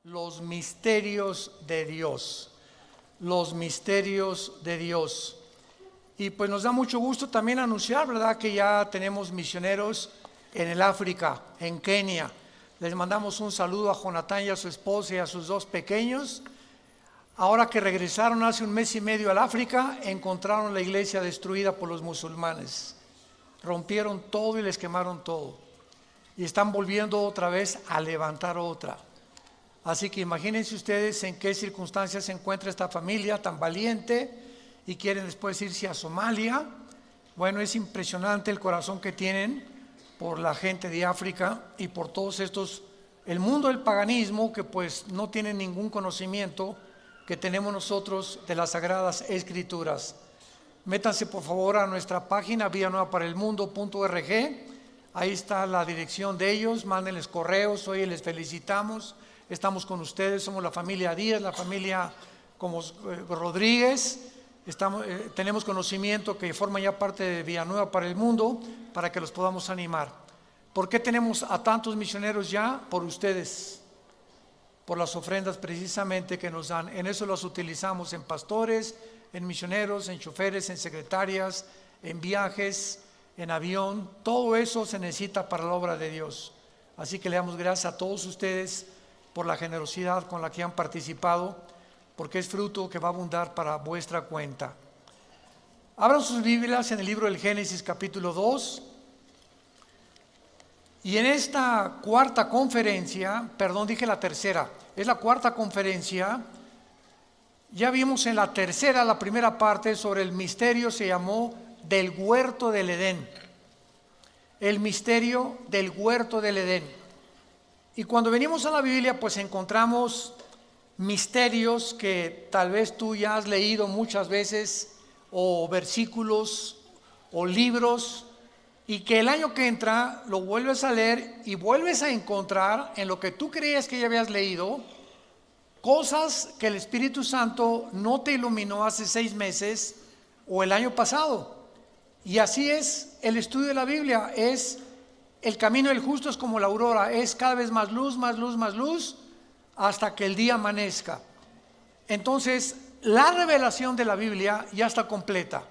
los misterios de Dios. Los misterios de Dios. Y pues nos da mucho gusto también anunciar, ¿verdad?, que ya tenemos misioneros en el África, en Kenia. Les mandamos un saludo a Jonathan y a su esposa y a sus dos pequeños. Ahora que regresaron hace un mes y medio al África, encontraron la iglesia destruida por los musulmanes. Rompieron todo y les quemaron todo. Y están volviendo otra vez a levantar otra. Así que imagínense ustedes en qué circunstancias se encuentra esta familia tan valiente y quieren después irse a Somalia. Bueno, es impresionante el corazón que tienen por la gente de África y por todos estos, el mundo del paganismo, que pues no tienen ningún conocimiento que tenemos nosotros de las Sagradas Escrituras. Métanse por favor a nuestra página villanuevaparaelmundo.org. Ahí está la dirección de ellos, mándenles correos, hoy les felicitamos, estamos con ustedes, somos la familia Díaz, la familia como Rodríguez. Tenemos conocimiento que forman ya parte de Villanueva para el Mundo, para que los podamos animar. ¿Por qué tenemos a tantos misioneros ya? Por ustedes, por las ofrendas precisamente que nos dan. En eso las utilizamos en pastores, en misioneros, en choferes, en secretarias, en viajes, en avión. Todo eso se necesita para la obra de Dios. Así que le damos gracias a todos ustedes por la generosidad con la que han participado, porque es fruto que va a abundar para vuestra cuenta. Abran sus Biblias en el libro del Génesis capítulo 2. Y en esta cuarta conferencia, perdón, dije la tercera, es la cuarta conferencia. Ya vimos en la tercera, la primera parte, sobre el misterio, se llamó del huerto del Edén. El misterio del huerto del Edén. Y cuando venimos a la Biblia, pues encontramos misterios que tal vez tú ya has leído muchas veces, o versículos, o libros, y que el año que entra lo vuelves a leer y vuelves a encontrar en lo que tú creías que ya habías leído, cosas que el Espíritu Santo no te iluminó hace 6 meses o el año pasado. Y así es el estudio de la Biblia, es el camino del justo es como la aurora, es cada vez más luz, más luz, más luz, hasta que el día amanezca. Entonces, la revelación de la Biblia ya está completa.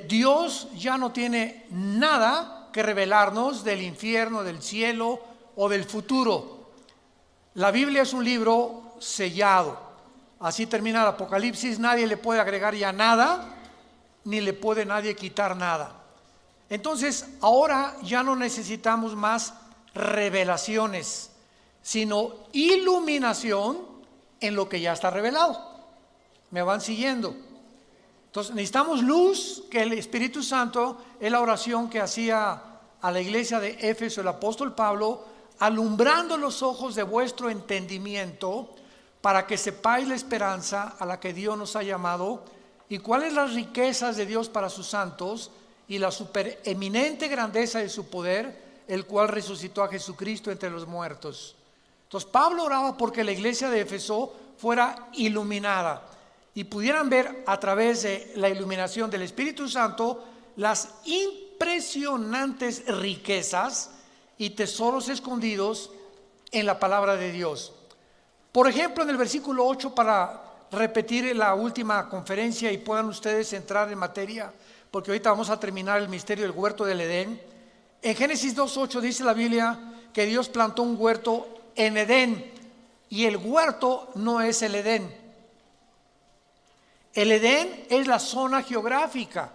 Dios ya no tiene nada que revelarnos del infierno, del cielo o del futuro. La Biblia es un libro sellado. Así termina el Apocalipsis, nadie le puede agregar ya nada, ni le puede nadie quitar nada. Entonces, ahora ya no necesitamos más revelaciones, sino iluminación en lo que ya está revelado. ¿Me van siguiendo? Entonces necesitamos luz, que el Espíritu Santo es la oración que hacía a la iglesia de Éfeso el apóstol Pablo, alumbrando los ojos de vuestro entendimiento, para que sepáis la esperanza a la que Dios nos ha llamado, y cuáles las riquezas de Dios para sus santos, y la supereminente grandeza de su poder, el cual resucitó a Jesucristo entre los muertos. Entonces Pablo oraba porque la iglesia de Éfeso fuera iluminada y pudieran ver a través de la iluminación del Espíritu Santo las impresionantes riquezas y tesoros escondidos en la palabra de Dios. Por ejemplo, en el versículo 8, para repetir la última conferencia y puedan ustedes entrar en materia, porque ahorita vamos a terminar el misterio del huerto del Edén. En Génesis 2:8 dice la Biblia que Dios plantó un huerto en Edén, y el huerto no es el Edén. El Edén es la zona geográfica.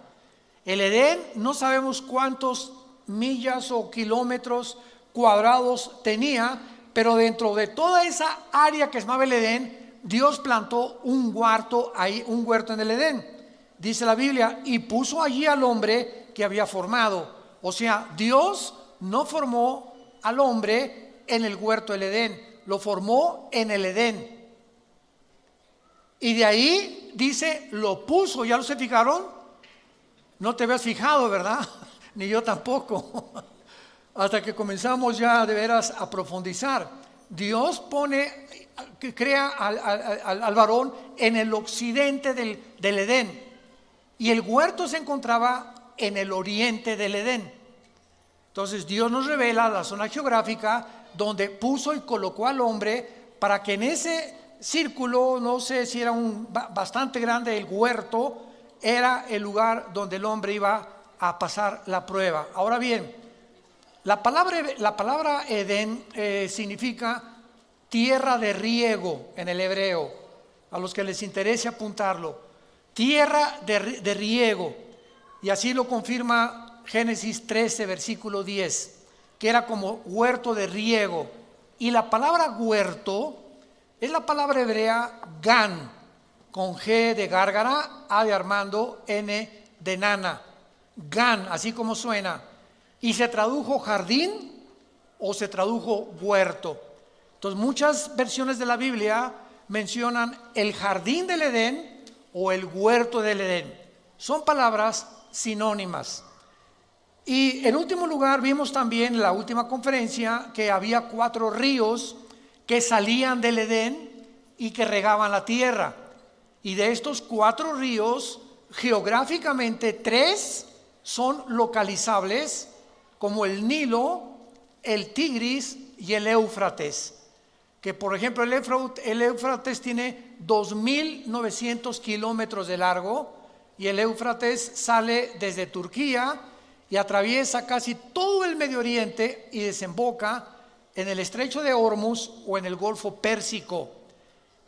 El Edén no sabemos cuántos millas o kilómetros cuadrados tenía, pero dentro de toda esa área que se llamaba el Edén, Dios plantó un huerto ahí, un huerto en el Edén. Dice la Biblia, y puso allí al hombre que había formado. O sea, Dios no formó al hombre en el huerto del Edén, lo formó en el Edén. Y de ahí dice, lo puso. ¿Ya lo se fijaron? No te habías fijado, ¿verdad? Ni yo tampoco. Hasta que comenzamos ya de veras a profundizar. Dios crea al varón en el occidente del Edén. Y el huerto se encontraba en el oriente del Edén. Entonces Dios nos revela la zona geográfica donde puso y colocó al hombre para que en ese círculo, no sé si era bastante grande el huerto, era el lugar donde el hombre iba a pasar la prueba. Ahora bien, la palabra Edén significa tierra de riego en el hebreo, a los que les interese apuntarlo, tierra de riego, y así lo confirma Génesis 13, versículo 10, que era como huerto de riego. Y la palabra huerto es la palabra hebrea gan, con G de gárgara, A de Armando, N de nana, gan, así como suena, y se tradujo jardín o se tradujo huerto. Entonces muchas versiones de la Biblia mencionan el jardín del Edén o el huerto del Edén. Son palabras sinónimas. Y en último lugar vimos también en la última conferencia que había 4 ríos que salían del Edén y que regaban la tierra. Y de estos 4 ríos, geográficamente 3 son localizables, como el Nilo, el Tigris y el Éufrates. Que por ejemplo el Éufrates tiene 2.900 kilómetros de largo, y el Éufrates sale desde Turquía y atraviesa casi todo el Medio Oriente y desemboca en el estrecho de Hormuz o en el Golfo Pérsico.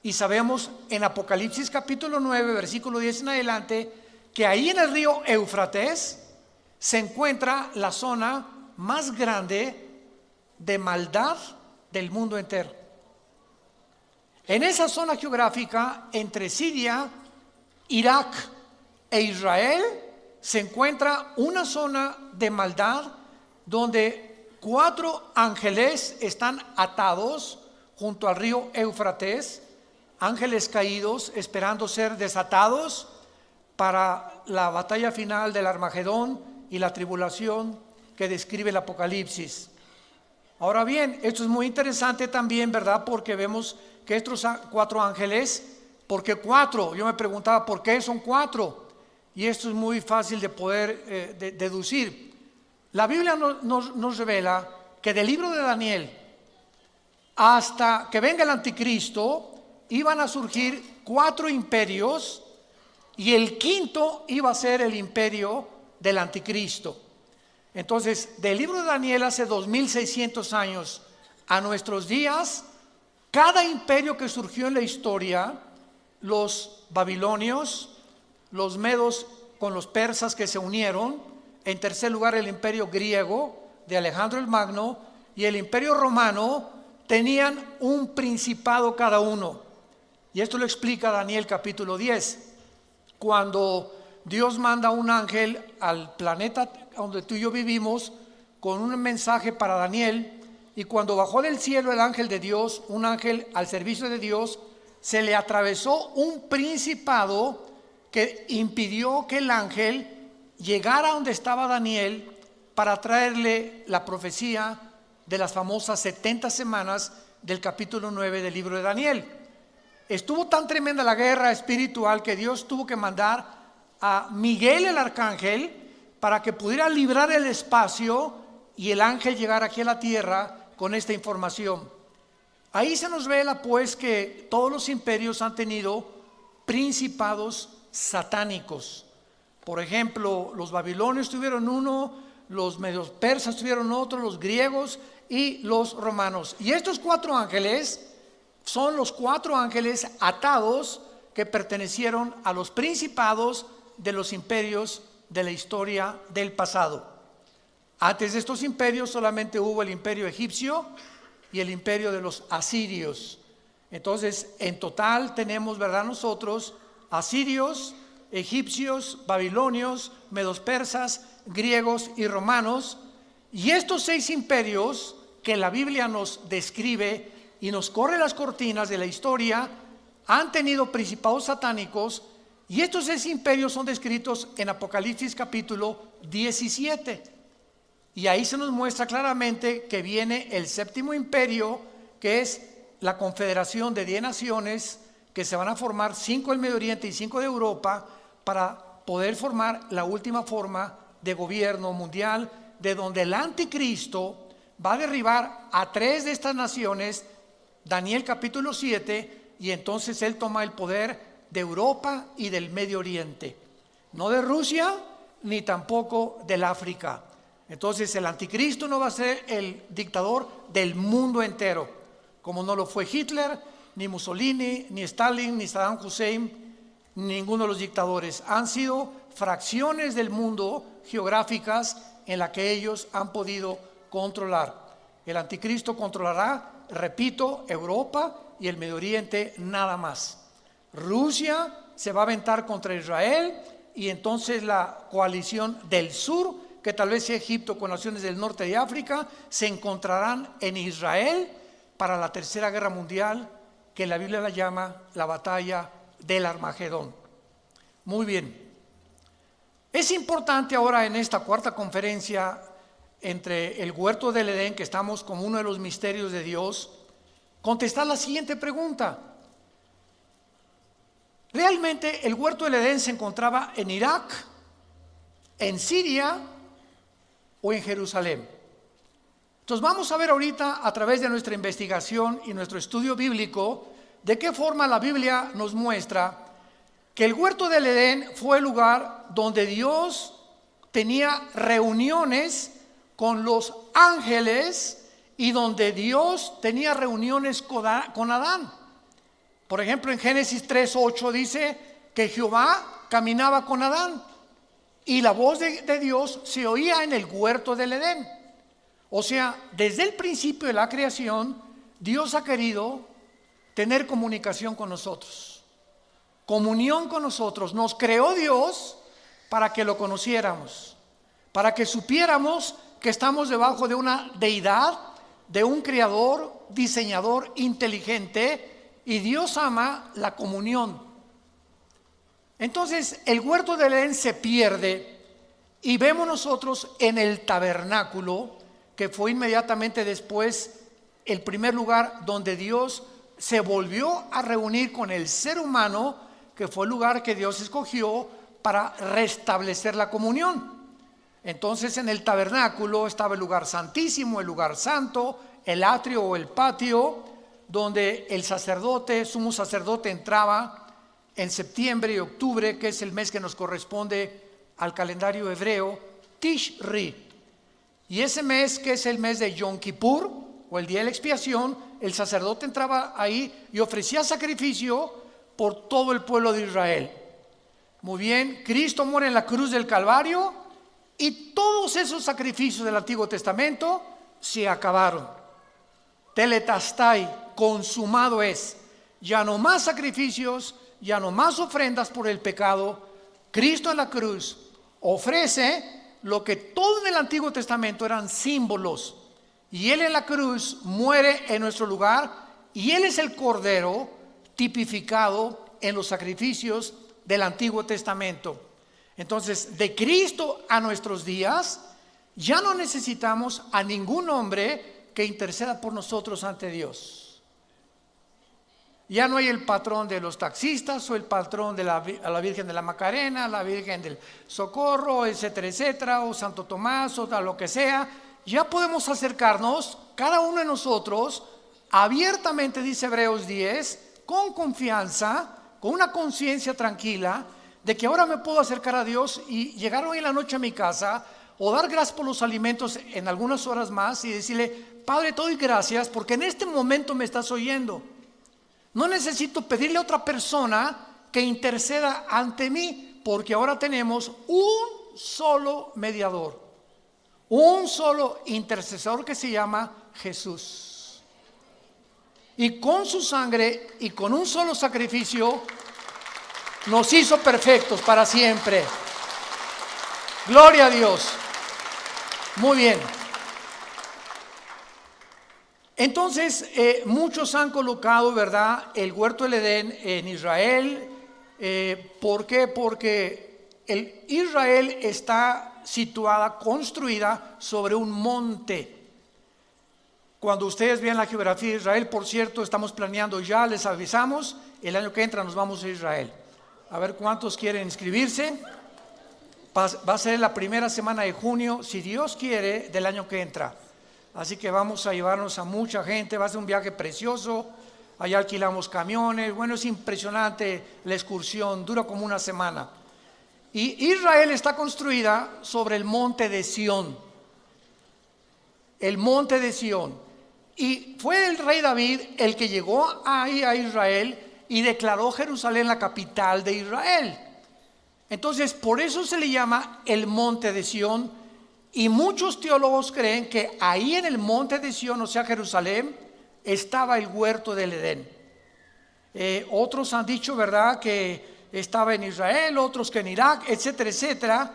Y sabemos en Apocalipsis capítulo 9, versículo 10 en adelante, que ahí en el río Éufrates se encuentra la zona más grande de maldad del mundo entero. En esa zona geográfica, entre Siria, Irak e Israel, se encuentra una zona de maldad donde 4 ángeles están atados junto al río Éufrates, ángeles caídos esperando ser desatados para la batalla final del Armagedón y la tribulación que describe el Apocalipsis. Ahora bien, esto es muy interesante también, ¿verdad? Porque vemos que estos 4 ángeles, ¿por qué 4? Yo me preguntaba, ¿por qué son 4? Y esto es muy fácil de poder deducir. La Biblia nos revela que del libro de Daniel hasta que venga el anticristo iban a surgir 4 imperios, y el quinto iba a ser el imperio del anticristo. Entonces, del libro de Daniel hace 2600 años a nuestros días, cada imperio que surgió en la historia, los babilonios, los medos con los persas que se unieron, en tercer lugar el imperio griego de Alejandro el Magno y el imperio romano, tenían un principado cada uno. Y esto lo explica Daniel capítulo 10, cuando Dios manda un ángel al planeta donde tú y yo vivimos con un mensaje para Daniel, y cuando bajó del cielo el ángel de Dios, un ángel al servicio de Dios, se le atravesó un principado que impidió que el ángel llegara a donde estaba Daniel para traerle la profecía de las famosas 70 semanas del capítulo 9 del libro de Daniel. Estuvo tan tremenda la guerra espiritual que Dios tuvo que mandar a Miguel el arcángel para que pudiera librar el espacio y el ángel llegara aquí a la tierra con esta información. Ahí se nos revela pues que todos los imperios han tenido principados satánicos. Por ejemplo, los babilonios tuvieron uno, los medios persas tuvieron otro, los griegos y los romanos. Y estos 4 ángeles son los 4 ángeles atados que pertenecieron a los principados de los imperios de la historia del pasado. Antes de estos imperios solamente hubo el imperio egipcio y el imperio de los asirios. Entonces, en total tenemos, ¿verdad?, nosotros asirios, egipcios, babilonios, medos persas, griegos y romanos. Y estos 6 imperios que la Biblia nos describe y nos corre las cortinas de la historia han tenido principados satánicos, y estos 6 imperios son descritos en Apocalipsis capítulo 17. Y ahí se nos muestra claramente que viene el 7º imperio, que es la confederación de 10 naciones que se van a formar, 5 del Medio Oriente y 5 de Europa, para poder formar la última forma de gobierno mundial, de donde el anticristo va a derribar a 3 de estas naciones Daniel capítulo 7, y entonces él toma el poder de Europa y del Medio Oriente, no de Rusia ni tampoco del África. Entonces el anticristo no va a ser el dictador del mundo entero, como no lo fue Hitler, ni Mussolini, ni Stalin, ni Saddam Hussein, ninguno de los dictadores. Han sido fracciones del mundo geográficas en la que ellos han podido controlar. El anticristo controlará, repito, Europa y el Medio Oriente nada más. Rusia se va a aventar contra Israel, y entonces la coalición del sur, que tal vez sea Egipto con naciones del norte de África, se encontrarán en Israel para la tercera guerra mundial, que la Biblia la llama la batalla del Armagedón. Muy bien. Es importante ahora en esta cuarta conferencia entre el huerto del Edén, que estamos como uno de los misterios de Dios, contestar la siguiente pregunta. ¿Realmente el huerto del Edén se encontraba en Irak, en Siria o en Jerusalén? Entonces vamos a ver ahorita, a través de nuestra investigación y nuestro estudio bíblico, de qué forma la Biblia nos muestra que el huerto del Edén fue el lugar donde Dios tenía reuniones con los ángeles y donde Dios tenía reuniones con Adán. Por ejemplo, en Génesis 3:8 dice que Jehová caminaba con Adán y la voz de Dios se oía en el huerto del Edén. O sea, desde el principio de la creación, Dios ha querido tener comunicación con nosotros, comunión con nosotros. Nos creó Dios para que lo conociéramos, para que supiéramos que estamos debajo de una deidad, de un creador, diseñador inteligente, y Dios ama la comunión. Entonces el huerto del Edén se pierde y vemos nosotros en el tabernáculo, que fue inmediatamente después el primer lugar donde Dios se volvió a reunir con el ser humano, que fue el lugar que Dios escogió para restablecer la comunión. Entonces en el tabernáculo estaba el lugar santísimo, el lugar santo, el atrio o el patio, donde el sacerdote, sumo sacerdote, entraba en septiembre y octubre, que es el mes que nos corresponde al calendario hebreo, Tishri. Y ese mes, que es el mes de Yom Kippur, o el día de la expiación, el sacerdote entraba ahí y ofrecía sacrificio por todo el pueblo de Israel. Muy bien, Cristo muere en la cruz del Calvario y todos esos sacrificios del Antiguo Testamento se acabaron. Tetelestai, consumado es. Ya no más sacrificios, ya no más ofrendas por el pecado. Cristo en la cruz ofrece lo que todo en el Antiguo Testamento eran símbolos, y Él en la cruz muere en nuestro lugar, y Él es el Cordero tipificado en los sacrificios del Antiguo Testamento. Entonces, de Cristo a nuestros días, ya no necesitamos a ningún hombre que interceda por nosotros ante Dios. Ya no hay el patrón de los taxistas o el patrón de la Virgen de la Macarena, la Virgen del Socorro, etcétera, etcétera, o Santo Tomás, o lo que sea. Ya podemos acercarnos, cada uno de nosotros, abiertamente, dice Hebreos 10, con confianza, con una conciencia tranquila, de que ahora me puedo acercar a Dios y llegar hoy en la noche a mi casa, o dar gracias por los alimentos en algunas horas más, y decirle: Padre, te doy gracias porque en este momento me estás oyendo. No necesito pedirle a otra persona que interceda ante mí, porque ahora tenemos un solo mediador, un solo intercesor, que se llama Jesús. Y con su sangre y con un solo sacrificio nos hizo perfectos para siempre. Gloria a Dios. Muy bien. Entonces, muchos han colocado, ¿verdad?, el huerto del Edén en Israel. ¿Por qué? Porque Israel está situada, construida sobre un monte. Cuando ustedes vean la geografía de Israel, por cierto, estamos planeando ya, les avisamos, el año que entra nos vamos a Israel. A ver cuántos quieren inscribirse. Va a ser la primera semana de junio, si Dios quiere, del año que entra. Así que vamos a llevarnos a mucha gente, va a ser un viaje precioso. Allá alquilamos camiones, bueno, es impresionante la excursión, dura como una semana. Y Israel está construida sobre el monte de Sión, el monte de Sión. Y fue el rey David el que llegó ahí a Israel y declaró Jerusalén la capital de Israel. Entonces, por eso se le llama el monte de Sión. Y muchos teólogos creen que ahí en el monte de Sión, o sea, Jerusalén, estaba el huerto del Edén. Otros han dicho, ¿verdad?, que estaba en Israel, otros que en Irak, etcétera, etcétera.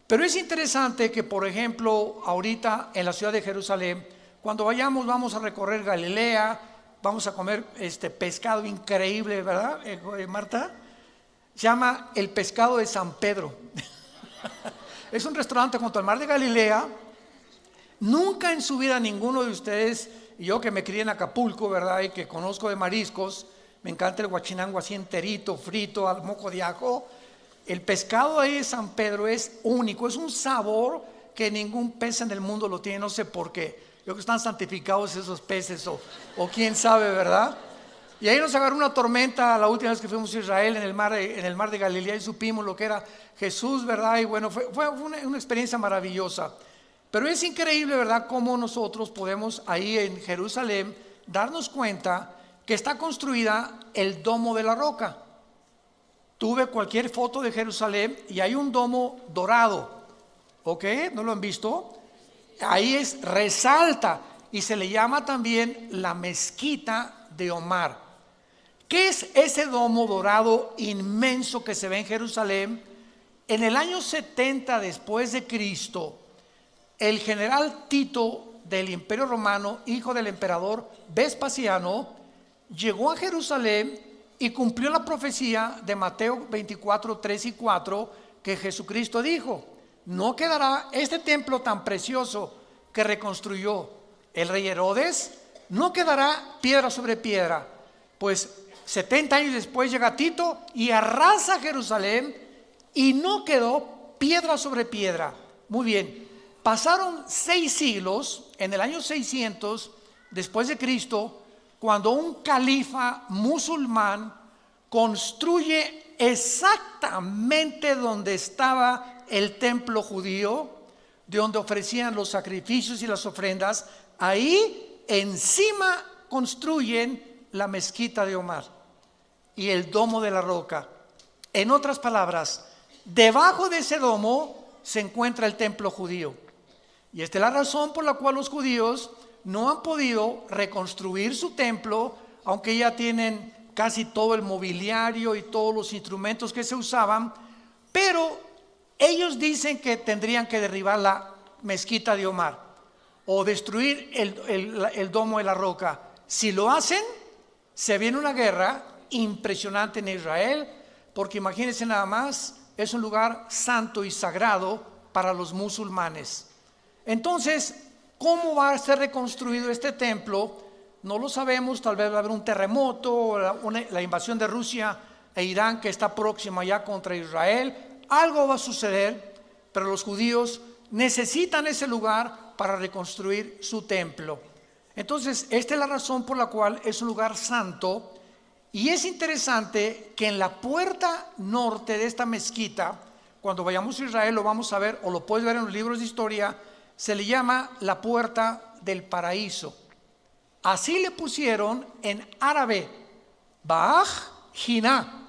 Pero es interesante que, por ejemplo, ahorita en la ciudad de Jerusalén, cuando vayamos, vamos a recorrer Galilea, vamos a comer pescado increíble, ¿verdad, Marta? Se llama el pescado de San Pedro. Es un restaurante junto al mar de Galilea. Nunca en su vida ninguno de ustedes, y yo que me crié en Acapulco, ¿verdad?, y que conozco de mariscos, me encanta el guachinango así enterito, frito, al moco de ajo. El pescado ahí de San Pedro es único, es un sabor que ningún pez en el mundo lo tiene, no sé por qué. Yo creo que están santificados esos peces o quién sabe, ¿verdad? Y ahí nos agarró una tormenta la última vez que fuimos a Israel en el mar de Galilea y supimos lo que era Jesús, ¿verdad? Y bueno, fue una experiencia maravillosa. Pero es increíble, ¿verdad?, cómo nosotros podemos ahí en Jerusalén darnos cuenta que está construida el domo de la roca. Tuve cualquier foto de Jerusalén y hay un domo dorado, ¿ok? ¿No lo han visto? Ahí resalta y se le llama también la mezquita de Omar. ¿Qué es ese domo dorado inmenso que se ve en Jerusalén? En el año 70 después de Cristo, el general Tito del Imperio Romano, hijo del emperador Vespasiano, llegó a Jerusalén y cumplió la profecía de Mateo 24, 3 y 4, que Jesucristo dijo: no quedará este templo tan precioso que reconstruyó el rey Herodes, no quedará piedra sobre piedra. Pues 70 años después llega Tito y arrasa Jerusalén y no quedó piedra sobre piedra. Muy bien, pasaron 6 siglos, en el año 600 después de Cristo, cuando un califa musulmán construye exactamente donde estaba el templo judío, de donde ofrecían los sacrificios y las ofrendas. Ahí encima construyen la mezquita de Omar y el domo de la roca. En otras palabras, debajo de ese domo se encuentra el templo judío. Y esta es la razón por la cual los judíos no han podido reconstruir su templo, aunque ya tienen casi todo el mobiliario y todos los instrumentos que se usaban. Pero ellos dicen que tendrían que derribar la mezquita de Omar o destruir el domo de la roca. Si lo hacen, se viene una guerra impresionante en Israel, porque imagínense nada más, es un lugar santo y sagrado para los musulmanes. Entonces, ¿cómo va a ser reconstruido este templo? No lo sabemos. Tal vez va a haber un terremoto, la invasión de Rusia e Irán, que está próxima ya contra Israel. Algo va a suceder, pero los judíos necesitan ese lugar para reconstruir su templo. Entonces, esta es la razón por la cual es un lugar santo. Y es interesante que en la puerta norte de esta mezquita, cuando vayamos a Israel lo vamos a ver, o lo puedes ver en los libros de historia, se le llama la puerta del paraíso. Así le pusieron en árabe, Baj Jiná.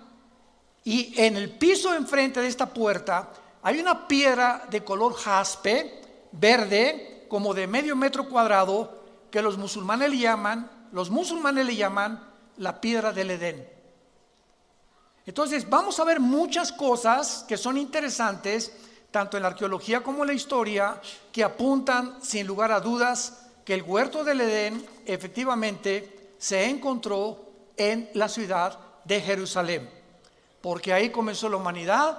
Y en el piso enfrente de esta puerta hay una piedra de color jaspe, verde, como de medio metro cuadrado, que los musulmanes le llaman la piedra del Edén. Entonces vamos a ver muchas cosas que son interesantes, tanto en la arqueología como en la historia, que apuntan sin lugar a dudas que el huerto del Edén efectivamente se encontró en la ciudad de Jerusalén, porque ahí comenzó la humanidad.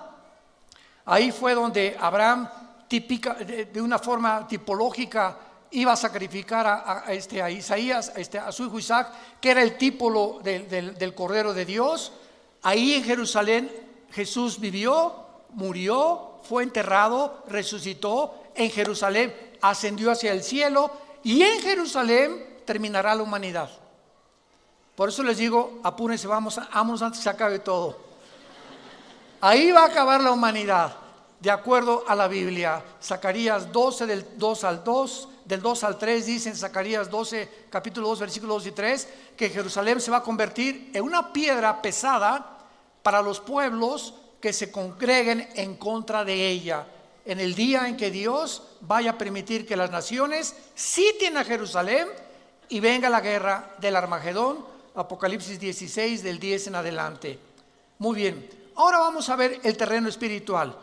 Ahí fue donde Abraham, de una forma tipológica, iba a sacrificar a Isaías, a su hijo Isaac, que era el tipo del Cordero de Dios. Ahí en Jerusalén Jesús vivió, murió, fue enterrado, resucitó. En Jerusalén ascendió hacia el cielo y en Jerusalén terminará la humanidad. Por eso les digo, apúrense, vamos antes que se acabe todo. Ahí va a acabar la humanidad, de acuerdo a la Biblia. Zacarías 12, del 2 al 3, dice en Zacarías 12, capítulo 2, versículos 2 y 3, que Jerusalén se va a convertir en una piedra pesada para los pueblos que se congreguen en contra de ella, en el día en que Dios vaya a permitir que las naciones sitien a Jerusalén y venga la guerra del Armagedón. Apocalipsis 16, del 10 en adelante. Muy bien, ahora vamos a ver el terreno espiritual.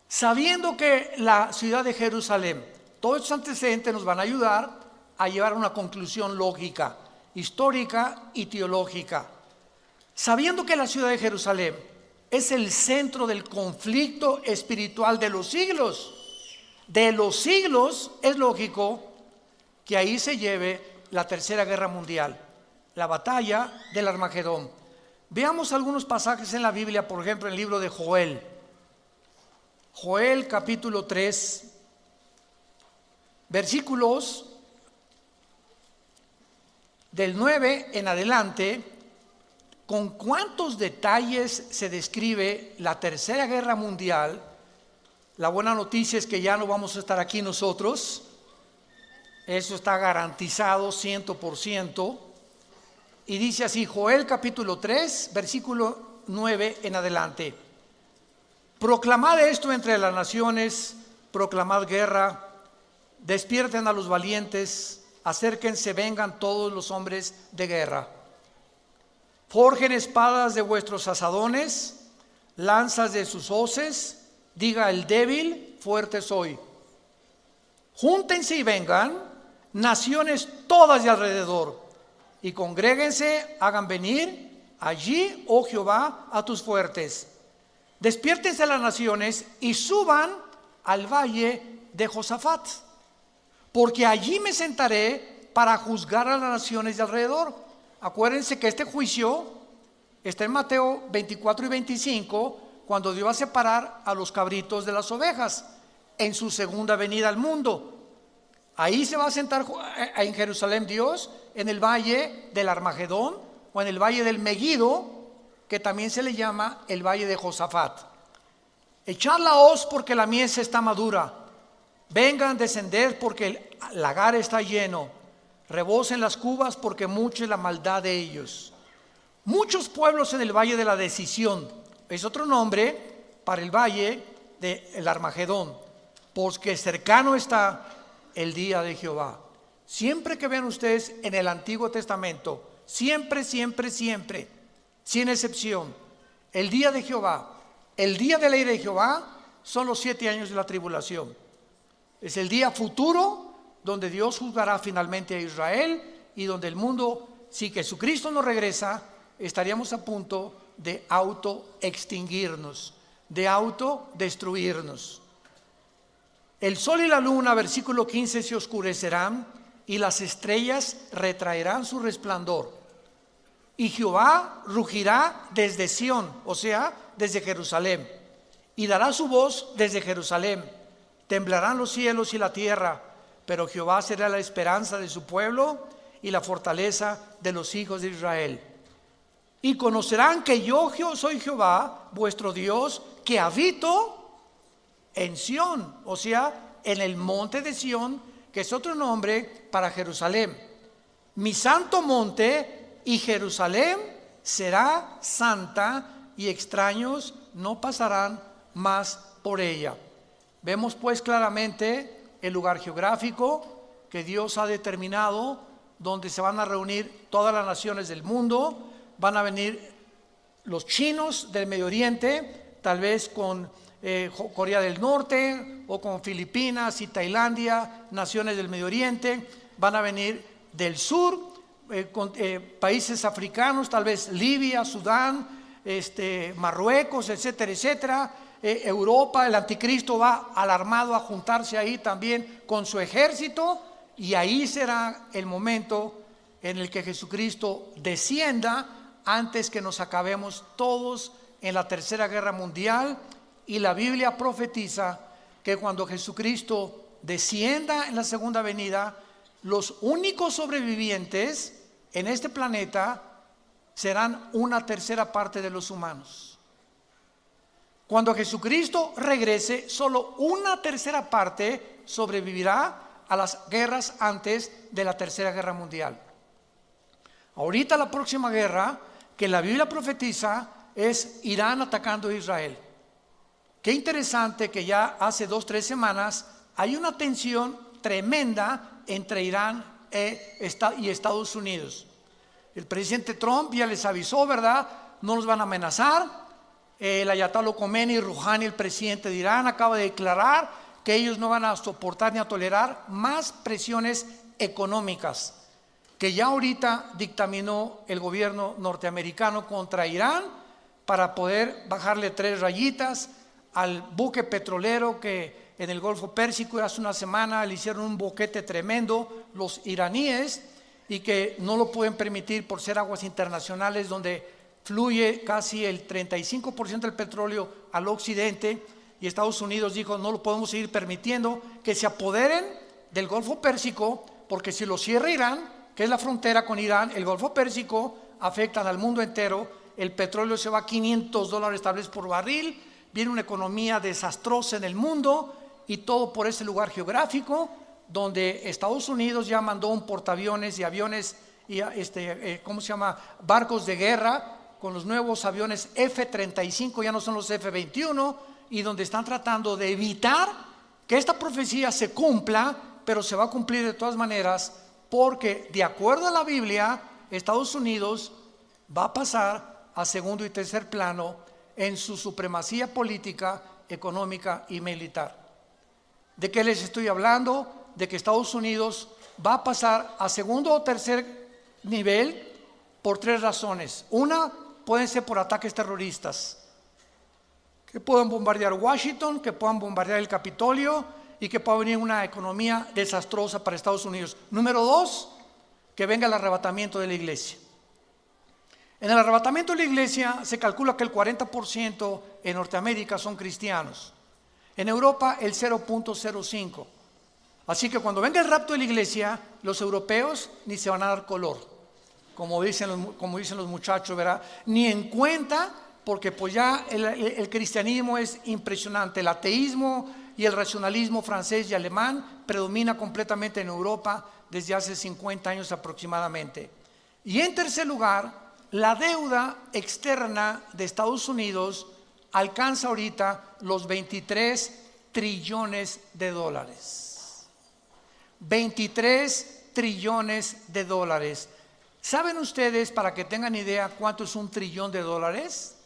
Sabiendo que la ciudad de Jerusalén, todos estos antecedentes nos van a ayudar a llevar a una conclusión lógica, histórica y teológica. Sabiendo que la ciudad de Jerusalén es el centro del conflicto espiritual de los siglos, es lógico que ahí se lleve la tercera guerra mundial, la batalla del Armagedón. Veamos algunos pasajes en la Biblia, por ejemplo en el libro de Joel. Joel capítulo 3, versículos del 9 en adelante. Con cuántos detalles se describe la tercera guerra mundial. La buena noticia es que ya no vamos a estar aquí nosotros. Eso está garantizado 100%. Y dice así, Joel capítulo 3, versículo 9 en adelante. Proclamad esto entre las naciones, proclamad guerra, despierten a los valientes, acérquense, vengan todos los hombres de guerra. Forjen espadas de vuestros asadones, lanzas de sus hoces, diga el débil, fuerte soy. Júntense y vengan, naciones todas de alrededor, y congréguense, hagan venir allí, oh Jehová, a tus fuertes. Despiértense las naciones y suban al valle de Josafat, porque allí me sentaré para juzgar a las naciones de alrededor. Acuérdense que este juicio está en Mateo 24 y 25, cuando Dios va a separar a los cabritos de las ovejas en su segunda venida al mundo. Ahí se va a sentar en Jerusalén Dios, en el valle del Armagedón o en el valle del Megido, que también se le llama el valle de Josafat. Echad la hoz porque la mies está madura, vengan, descender porque el lagar está lleno. Rebosen las cubas porque mucha es la maldad de ellos. Muchos pueblos en el valle de la decisión, es otro nombre para el valle del Armagedón, porque cercano está el día de Jehová. Siempre que vean ustedes en el Antiguo Testamento, siempre, sin excepción, el día de Jehová, el día de la ira de Jehová, son los 7 años de la tribulación. Es el día futuro donde Dios juzgará finalmente a Israel y donde el mundo, si Jesucristo no regresa, estaríamos a punto de autoextinguirnos, de autodestruirnos. El sol y la luna, versículo 15, se oscurecerán y las estrellas retraerán su resplandor. Y Jehová rugirá desde Sión, o sea, desde Jerusalén, y dará su voz desde Jerusalén. Temblarán los cielos y la tierra, pero Jehová será la esperanza de su pueblo y la fortaleza de los hijos de Israel. Y conocerán que yo soy Jehová, vuestro Dios, que habito en Sión, o sea, en el monte de Sión, que es otro nombre para Jerusalén. Mi santo monte, y Jerusalén será santa, y extraños no pasarán más por ella. Vemos pues claramente el lugar geográfico que Dios ha determinado, donde se van a reunir todas las naciones del mundo. Van a venir los chinos del Medio Oriente, tal vez con Corea del Norte o con Filipinas y Tailandia, naciones del Medio Oriente. Van a venir del sur, con países africanos, tal vez Libia, Sudán, Marruecos, etcétera, etcétera. Europa, el anticristo va alarmado a juntarse ahí también con su ejército, y ahí será el momento en el que Jesucristo descienda antes que nos acabemos todos en la tercera guerra mundial. Y la Biblia profetiza que cuando Jesucristo descienda en la segunda venida, los únicos sobrevivientes en este planeta serán una tercera parte de los humanos. Cuando Jesucristo regrese, solo una tercera parte sobrevivirá a las guerras antes de la Tercera Guerra Mundial. Ahorita la próxima guerra que la Biblia profetiza es Irán atacando a Israel. Qué interesante que ya hace 2-3 semanas hay una tensión tremenda entre Irán y Estados Unidos. El presidente Trump ya les avisó, ¿verdad? No nos van a amenazar. El Ayatollah Khomeini Rouhani, el presidente de Irán, acaba de declarar que ellos no van a soportar ni a tolerar más presiones económicas que ya ahorita dictaminó el gobierno norteamericano contra Irán para poder bajarle 3 rayitas al buque petrolero que en el Golfo Pérsico hace una semana le hicieron un boquete tremendo los iraníes y que no lo pueden permitir por ser aguas internacionales donde fluye casi el 35% del petróleo al occidente, y Estados Unidos dijo no lo podemos seguir permitiendo que se apoderen del Golfo Pérsico, porque si lo cierra Irán, que es la frontera con Irán, el Golfo Pérsico afecta al mundo entero, el petróleo se va a $500 tal vez por barril, viene una economía desastrosa en el mundo y todo por ese lugar geográfico donde Estados Unidos ya mandó un portaaviones y aviones y barcos de guerra con los nuevos aviones F-35, ya no son los F-21, y donde están tratando de evitar que esta profecía se cumpla, pero se va a cumplir de todas maneras, porque de acuerdo a la Biblia, Estados Unidos va a pasar a segundo y tercer plano en su supremacía política, económica y militar. ¿De qué les estoy hablando? De que Estados Unidos va a pasar a segundo o tercer nivel por 3 razones. Una, pueden ser por ataques terroristas, que puedan bombardear Washington, que puedan bombardear el Capitolio y que pueda venir una economía desastrosa para Estados Unidos. Número 2, que venga el arrebatamiento de la iglesia. En el arrebatamiento de la iglesia se calcula que el 40% en Norteamérica son cristianos. En Europa el 0.05. Así que cuando venga el rapto de la iglesia, los europeos ni se van a dar color, como dicen los muchachos, ¿verdad? Ni en cuenta, porque pues ya el cristianismo es impresionante. El ateísmo y el racionalismo francés y alemán predomina completamente en Europa desde hace 50 años aproximadamente. Y en tercer lugar, la deuda externa de Estados Unidos alcanza ahorita los 23 trillones de dólares. 23 trillones de dólares. ¿Saben ustedes, para que tengan idea, cuánto es $1 trillón de dólares?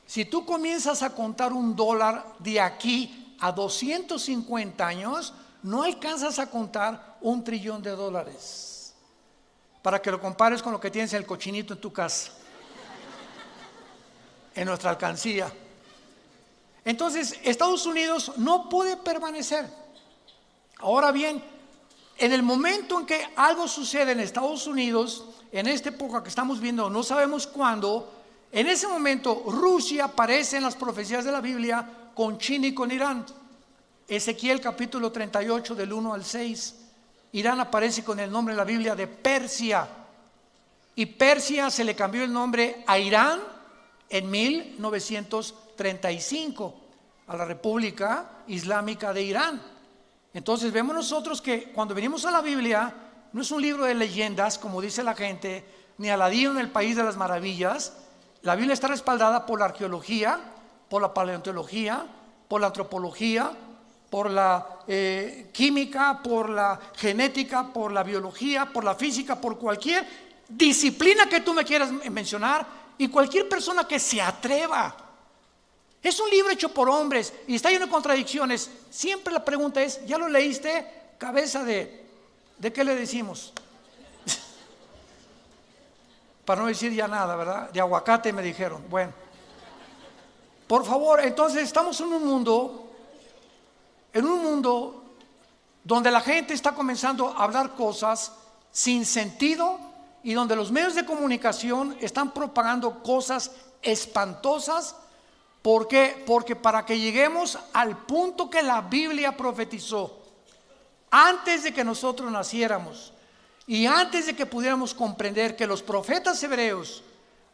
Si tú comienzas a contar $1 de aquí a 250 años, no alcanzas a contar $1 trillón de dólares. Para que lo compares con lo que tienes en el cochinito en tu casa, en nuestra alcancía. Entonces, Estados Unidos no puede permanecer. Ahora bien, en el momento en que algo sucede en Estados Unidos, en esta época que estamos viendo, no sabemos cuándo, en ese momento Rusia aparece en las profecías de la Biblia con China y con Irán. Ezequiel capítulo 38 del 1 al 6. Irán aparece con el nombre en la Biblia de Persia. Y Persia se le cambió el nombre a Irán en 1935, a la República Islámica de Irán. Entonces vemos nosotros que cuando venimos a la Biblia, no es un libro de leyendas, como dice la gente, ni Aladino en el País de las Maravillas. La Biblia está respaldada por la arqueología, por la paleontología, por la antropología, por la química, por la genética, por la biología, por la física, por cualquier disciplina que tú me quieras mencionar y cualquier persona que se atreva. Es un libro hecho por hombres y está lleno de contradicciones. Siempre la pregunta es, ¿ya lo leíste? Cabeza ¿de qué le decimos? Para no decir ya nada, ¿verdad? De aguacate me dijeron. Bueno, por favor, entonces estamos en un mundo donde la gente está comenzando a hablar cosas sin sentido y donde los medios de comunicación están propagando cosas espantosas. ¿Por qué? Porque para que lleguemos al punto que la Biblia profetizó, antes de que nosotros naciéramos y antes de que pudiéramos comprender que los profetas hebreos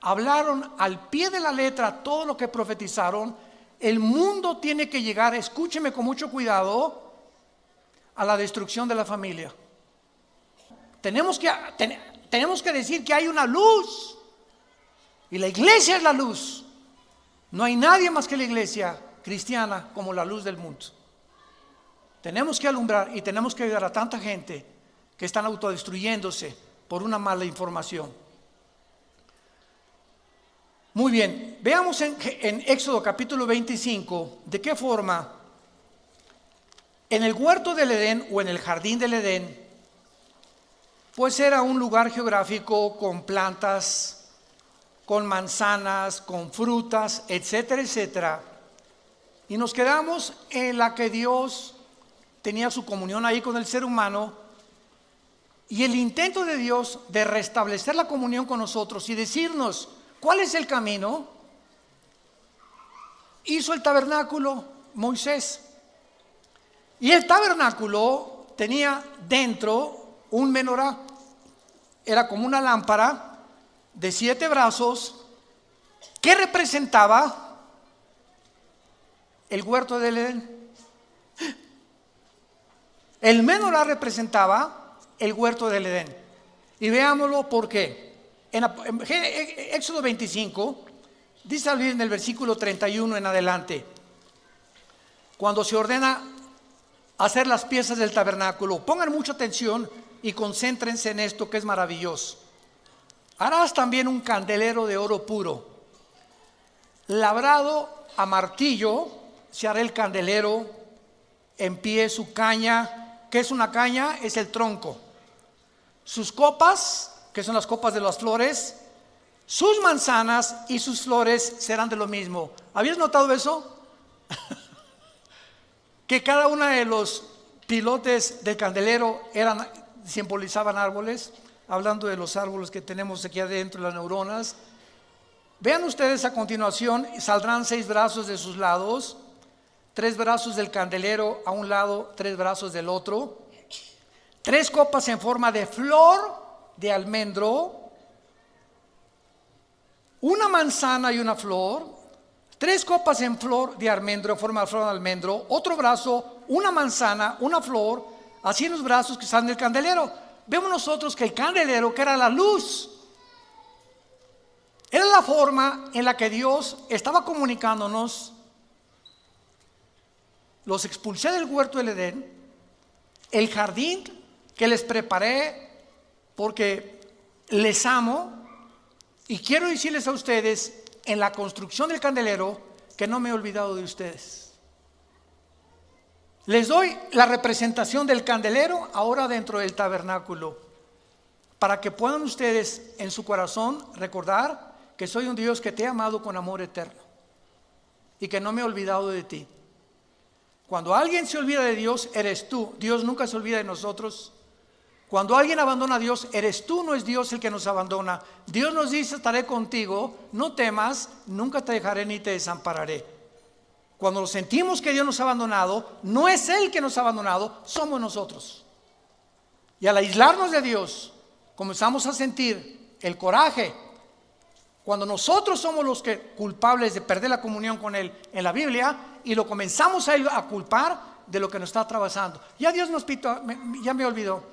hablaron al pie de la letra todo lo que profetizaron, el mundo tiene que llegar, escúcheme con mucho cuidado, a la destrucción de la familia. Tenemos que decir que hay una luz y la iglesia es la luz. No hay nadie más que la iglesia cristiana como la luz del mundo. Tenemos que alumbrar y tenemos que ayudar a tanta gente que están autodestruyéndose por una mala información. Muy bien, veamos en Éxodo capítulo 25 de qué forma en el huerto del Edén o en el jardín del Edén, pues era un lugar geográfico con plantas, con manzanas, con frutas, etcétera, etcétera. Y nos quedamos en la que Dios tenía su comunión ahí con el ser humano y el intento de Dios de restablecer la comunión con nosotros y decirnos cuál es el camino. Hizo el tabernáculo Moisés y el tabernáculo tenía dentro un menorá, era como una lámpara de 7 brazos que representaba el huerto del Edén. El menorá representaba el huerto del Edén. Y veámoslo por qué. En Éxodo 25, dice en el versículo 31 en adelante, cuando se ordena hacer las piezas del tabernáculo, pongan mucha atención y concéntrense en esto que es maravilloso. Harás también un candelero de oro puro, labrado a martillo, se hará el candelero en pie, su caña. ¿Qué es una caña? Es el tronco. Sus copas, que son las copas de las flores, sus manzanas y sus flores serán de lo mismo. ¿Habías notado eso? Que cada uno de los pilotes del candelero simbolizaban árboles, hablando de los árboles que tenemos aquí adentro, las neuronas. Vean ustedes a continuación, saldrán 6 brazos de sus lados, 3 brazos del candelero a un lado, 3 brazos del otro, 3 copas en forma de flor de almendro, una manzana y una flor, 3 copas en flor de almendro, en forma de flor de almendro, otro brazo, una manzana, una flor, así en los brazos que están del candelero. Vemos nosotros que el candelero, que era la luz, era la forma en la que Dios estaba comunicándonos. Los expulsé del huerto del Edén, el jardín que les preparé porque les amo, y quiero decirles a ustedes en la construcción del candelero que no me he olvidado de ustedes. Les doy la representación del candelero ahora dentro del tabernáculo, para que puedan ustedes en su corazón recordar que soy un Dios que te ha amado con amor eterno y que no me he olvidado de ti. Cuando alguien se olvida de Dios, eres tú. Dios nunca se olvida de nosotros. Cuando alguien abandona a Dios, eres tú, no es Dios el que nos abandona. Dios nos dice: estaré contigo, no temas, nunca te dejaré ni te desampararé. Cuando sentimos que Dios nos ha abandonado, no es Él que nos ha abandonado, somos nosotros. Y al aislarnos de Dios, comenzamos a sentir el coraje. Cuando nosotros somos los culpables de perder la comunión con Él en la Biblia, y lo comenzamos a culpar de lo que nos está atravesando. Ya Dios nos pitó, ya me olvidó.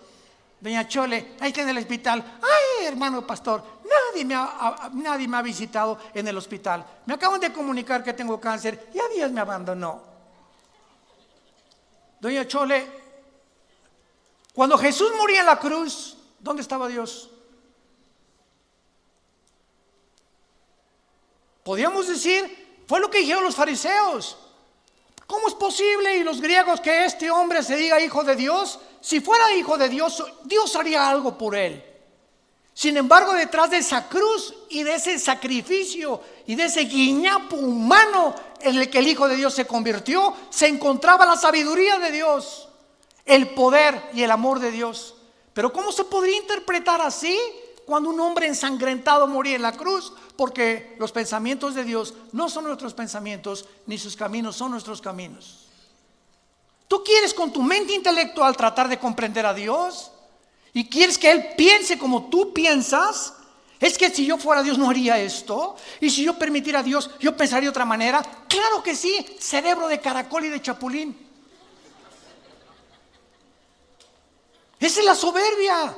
Doña Chole, ahí está en el hospital. Ay, hermano pastor, nadie me ha visitado en el hospital. Me acaban de comunicar que tengo cáncer. Ya Dios me abandonó. Doña Chole, cuando Jesús moría en la cruz, ¿dónde estaba Dios? Podríamos decir, fue lo que dijeron los fariseos. ¿Cómo es posible, y los griegos, que este hombre se diga hijo de Dios? Si fuera hijo de Dios, Dios haría algo por él. Sin embargo, detrás de esa cruz y de ese sacrificio y de ese guiñapo humano en el que el Hijo de Dios se convirtió, se encontraba la sabiduría de Dios, el poder y el amor de Dios. Pero ¿cómo se podría interpretar así cuando un hombre ensangrentado moría en la cruz? Porque los pensamientos de Dios no son nuestros pensamientos, ni sus caminos son nuestros caminos. ¿Tú quieres con tu mente intelectual tratar de comprender a Dios? ¿Y quieres que Él piense como tú piensas? Es que si yo fuera Dios no haría esto. Y si yo permitiera a Dios, yo pensaría de otra manera. Claro que sí, cerebro de caracol y de chapulín. Esa es la soberbia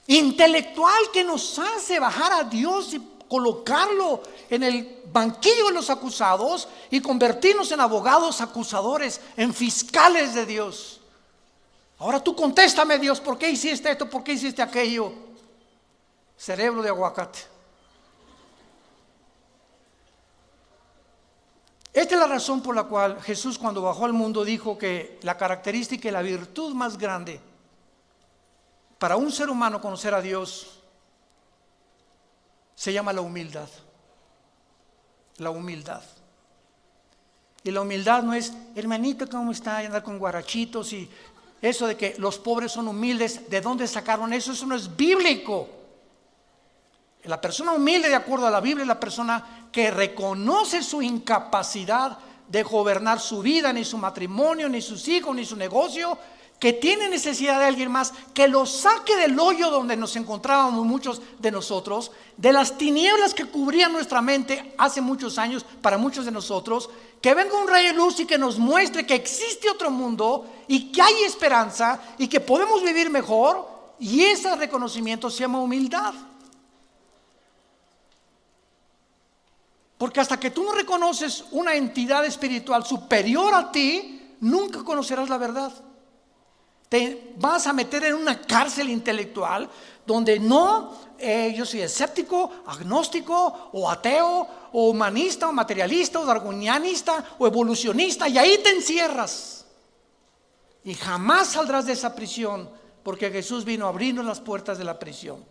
intelectual que nos hace bajar a Dios y colocarlo en el banquillo de los acusados y convertirnos en abogados acusadores, en fiscales de Dios. Ahora tú contéstame, Dios, ¿por qué hiciste esto? ¿Por qué hiciste aquello? Cerebro de aguacate. Esta es la razón por la cual Jesús, cuando bajó al mundo, dijo que la característica y la virtud más grande para un ser humano conocer a Dios se llama la humildad. La humildad. Y la humildad no es, hermanito, ¿cómo está? Y andar con guarachitos y eso de que los pobres son humildes. ¿De dónde sacaron eso? Eso no es bíblico. La persona humilde, de acuerdo a la Biblia, es la persona que reconoce su incapacidad de gobernar su vida, ni su matrimonio, ni sus hijos, ni su negocio, que tiene necesidad de alguien más que lo saque del hoyo donde nos encontrábamos muchos de nosotros, de las tinieblas que cubrían nuestra mente hace muchos años para muchos de nosotros, que venga un rayo de luz y que nos muestre que existe otro mundo y que hay esperanza y que podemos vivir mejor, y ese reconocimiento se llama humildad. Porque hasta que tú no reconoces una entidad espiritual superior a ti, nunca conocerás la verdad. Te vas a meter en una cárcel intelectual donde yo soy escéptico, agnóstico o ateo o humanista o materialista o darwinianista o evolucionista, y ahí te encierras y jamás saldrás de esa prisión, porque Jesús vino a abrirnos las puertas de la prisión,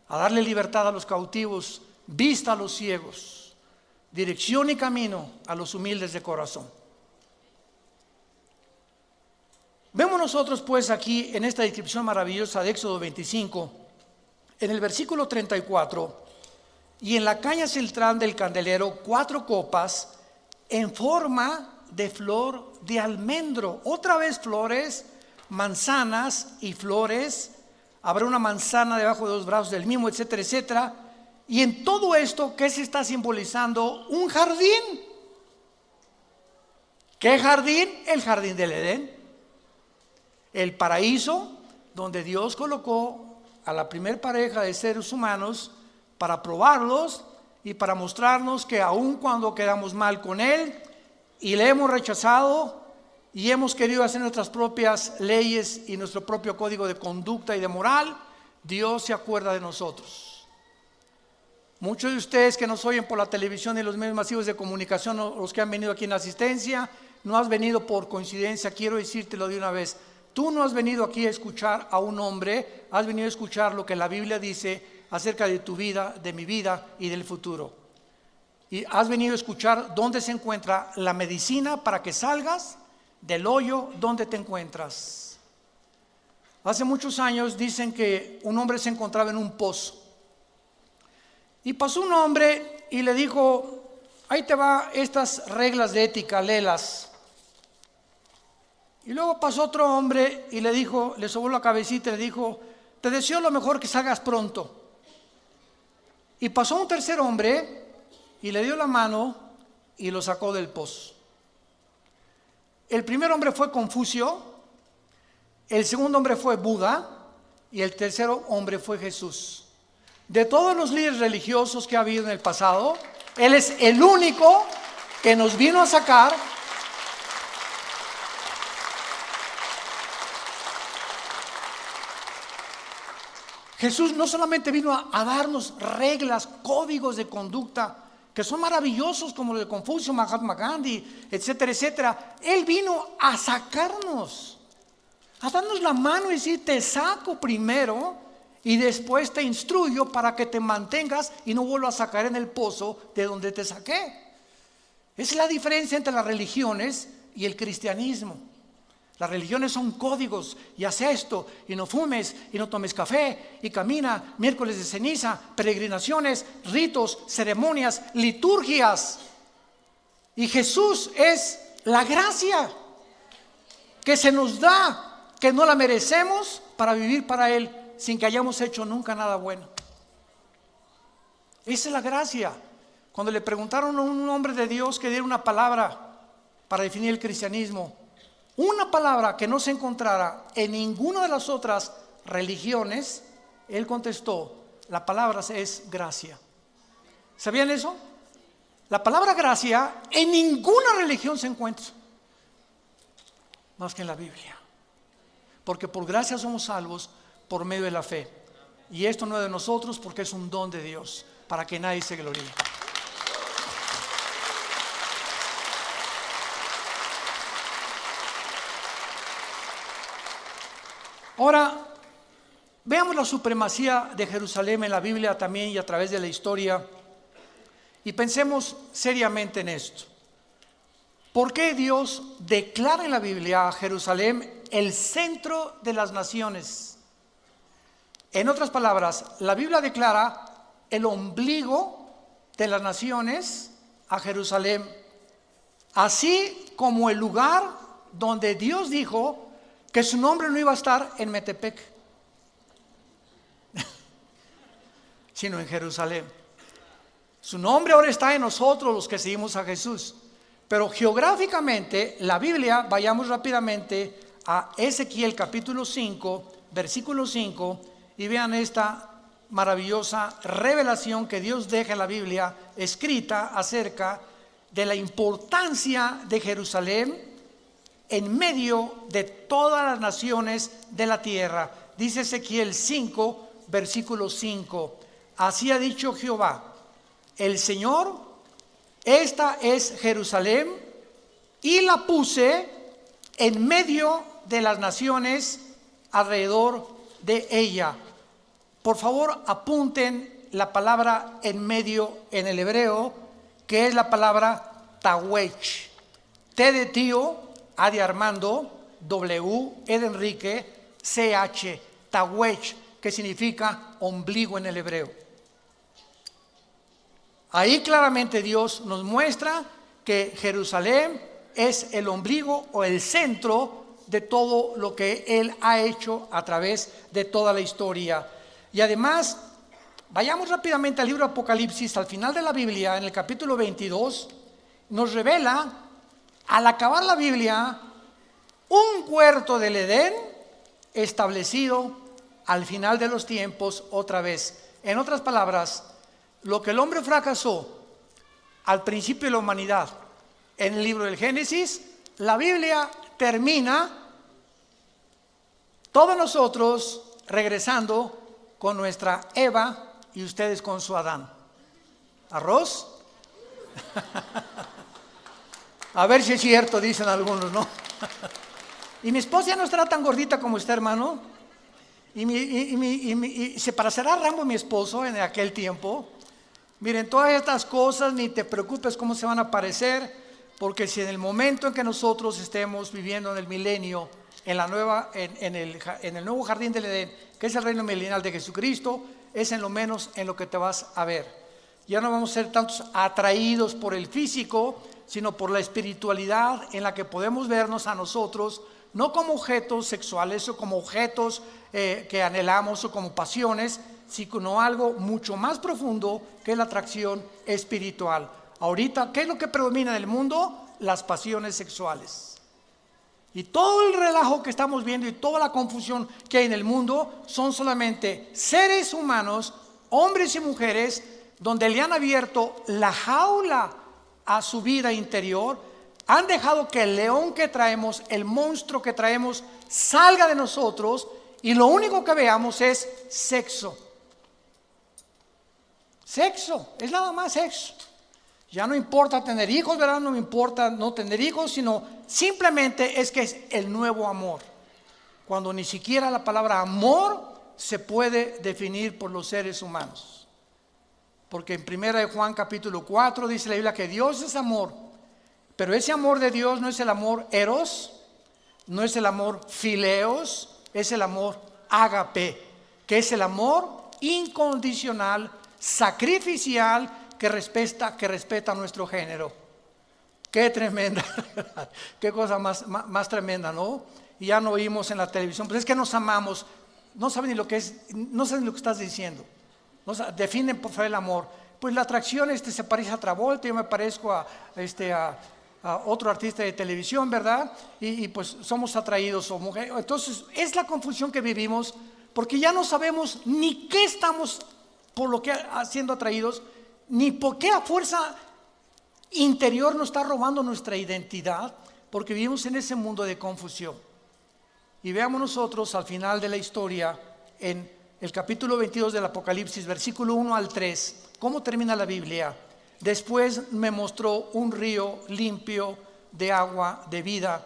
a darle libertad a los cautivos, vista a los ciegos, dirección y camino a los humildes de corazón. Vemos nosotros pues aquí en esta descripción maravillosa de Éxodo 25, en el versículo 34, y en la caña central del candelero 4 copas en forma de flor de almendro. Otra vez flores, manzanas y flores. Habrá una manzana debajo de los brazos del mismo, etcétera, etcétera. Y en todo esto, ¿qué se está simbolizando? Un jardín. ¿Qué jardín? El jardín del Edén. El paraíso donde Dios colocó a la primer pareja de seres humanos para probarlos y para mostrarnos que aun cuando quedamos mal con Él y le hemos rechazado y hemos querido hacer nuestras propias leyes y nuestro propio código de conducta y de moral, Dios se acuerda de nosotros. Muchos de ustedes que nos oyen por la televisión y los medios masivos de comunicación, o los que han venido aquí en la asistencia, no has venido por coincidencia. Quiero decírtelo de una vez. Tú no has venido aquí a escuchar a un hombre, has venido a escuchar lo que la Biblia dice acerca de tu vida, de mi vida y del futuro. Y has venido a escuchar dónde se encuentra la medicina para que salgas del hoyo donde te encuentras. Hace muchos años dicen que un hombre se encontraba en un pozo. Y pasó un hombre y le dijo, ahí te va estas reglas de ética, léelas. Y luego pasó otro hombre y le dijo, le sobó la cabecita y le dijo, te deseo lo mejor, que salgas pronto. Y pasó un tercer hombre y le dio la mano y lo sacó del pozo. El primer hombre fue Confucio, el segundo hombre fue Buda y el tercero hombre fue Jesús. De todos los líderes religiosos que ha habido en el pasado, Él es el único que nos vino a sacar Jesús no solamente vino a darnos reglas, códigos de conducta que son maravillosos como los de Confucio, Mahatma Gandhi, etcétera, etcétera. Él vino a sacarnos, a darnos la mano y decir, te saco primero y después te instruyo para que te mantengas y no vuelvas a caer en el pozo de donde te saqué. Esa es la diferencia entre las religiones y el cristianismo. Las religiones son códigos, y haz esto, y no fumes, y no tomes café, y camina, miércoles de ceniza, peregrinaciones, ritos, ceremonias, liturgias. Y Jesús es la gracia. que se nos da, que no la merecemos para vivir para Él sin que hayamos hecho nunca nada bueno. Esa es la gracia. Cuando le preguntaron a un hombre de Dios que diera una palabra para definir el cristianismo, una palabra que no se encontrara en ninguna de las otras religiones, él contestó, la palabra es gracia. ¿Sabían eso? La palabra gracia en ninguna religión se encuentra, más que en la Biblia. Porque por gracia somos salvos por medio de la fe. Y esto no es de nosotros, porque es un don de Dios, para que nadie se gloríe. Ahora, veamos la supremacía de Jerusalén en la Biblia también y a través de la historia, y pensemos seriamente en esto. ¿Por qué Dios declara en la Biblia a Jerusalén el centro de las naciones? En otras palabras, la Biblia declara el ombligo de las naciones a Jerusalén, así como el lugar donde Dios dijo que su nombre no iba a estar en Metepec, sino en Jerusalén. Su nombre ahora está en nosotros, los que seguimos a Jesús. Pero geográficamente, la Biblia, vayamos rápidamente a Ezequiel capítulo 5, versículo 5, y vean esta maravillosa revelación que Dios deja en la Biblia escrita acerca de la importancia de Jerusalén en medio de todas las naciones de la tierra. Dice Ezequiel 5, versículo 5, así ha dicho Jehová, el Señor, esta es Jerusalén, y la puse en medio de las naciones alrededor de ella. Por favor, apunten la palabra en medio en el hebreo, que es la palabra tawech. T de tío, A de Armando, W, E de Enrique, CH, tawech, que significa ombligo en el hebreo. Ahí claramente Dios nos muestra que Jerusalén es el ombligo o el centro de todo lo que Él ha hecho a través de toda la historia. Y además, vayamos rápidamente al libro de Apocalipsis, al final de la Biblia, en el capítulo 22, nos revela, al acabar la Biblia, un huerto del Edén establecido al final de los tiempos otra vez. En otras palabras, lo que el hombre fracasó al principio de la humanidad en el libro del Génesis, la Biblia termina todos nosotros regresando con nuestra Eva y ustedes con su Adán. ¿Arroz? A ver si es cierto, dicen algunos, ¿no? Y mi esposa ya no estará tan gordita como usted, hermano. Y se parecerá a Rambo, mi esposo, en aquel tiempo. Miren, todas estas cosas ni te preocupes cómo se van a parecer, porque si en el momento en que nosotros estemos viviendo en el milenio, en el nuevo jardín del Edén, que es el reino milenial de Jesucristo, es en lo menos en lo que te vas a ver. Ya no vamos a ser tantos atraídos por el físico, sino por la espiritualidad en la que podemos vernos a nosotros, no como objetos sexuales o como objetos que anhelamos o como pasiones, sino algo mucho más profundo que la atracción espiritual. Ahorita, ¿qué es lo que predomina en el mundo? Las pasiones sexuales. Y todo el relajo que estamos viendo y toda la confusión que hay en el mundo son solamente seres humanos, hombres y mujeres, donde le han abierto la jaula a su vida interior, han dejado que el león que traemos, el monstruo que traemos, salga de nosotros y lo único que veamos es sexo. Sexo, es nada más sexo. Ya no importa tener hijos, ¿verdad? No me importa no tener hijos, sino simplemente es que es el nuevo amor. Cuando ni siquiera la palabra amor se puede definir por los seres humanos. Porque en 1 Juan capítulo 4 dice la Biblia que Dios es amor. Pero ese amor de Dios no es el amor eros, no es el amor fileos, es el amor ágape, que es el amor incondicional, sacrificial, que respeta nuestro género. Qué tremenda, qué cosa más tremenda, ¿no? Y ya no oímos en la televisión, pues es que nos amamos, no saben ni lo que es, no saben lo que estás diciendo, definen por favor el amor. Pues la atracción se parece a Travolta, yo me parezco a otro artista de televisión, ¿verdad? Y pues somos atraídos o mujeres. Entonces es la confusión que vivimos, porque ya no sabemos ni qué estamos por lo que siendo atraídos, ni por qué a fuerza interior nos está robando nuestra identidad, porque vivimos en ese mundo de confusión. Y veamos nosotros al final de la historia, en el capítulo 22 del Apocalipsis, versículo 1 al 3, ¿cómo termina la Biblia? Después me mostró un río limpio de agua de vida,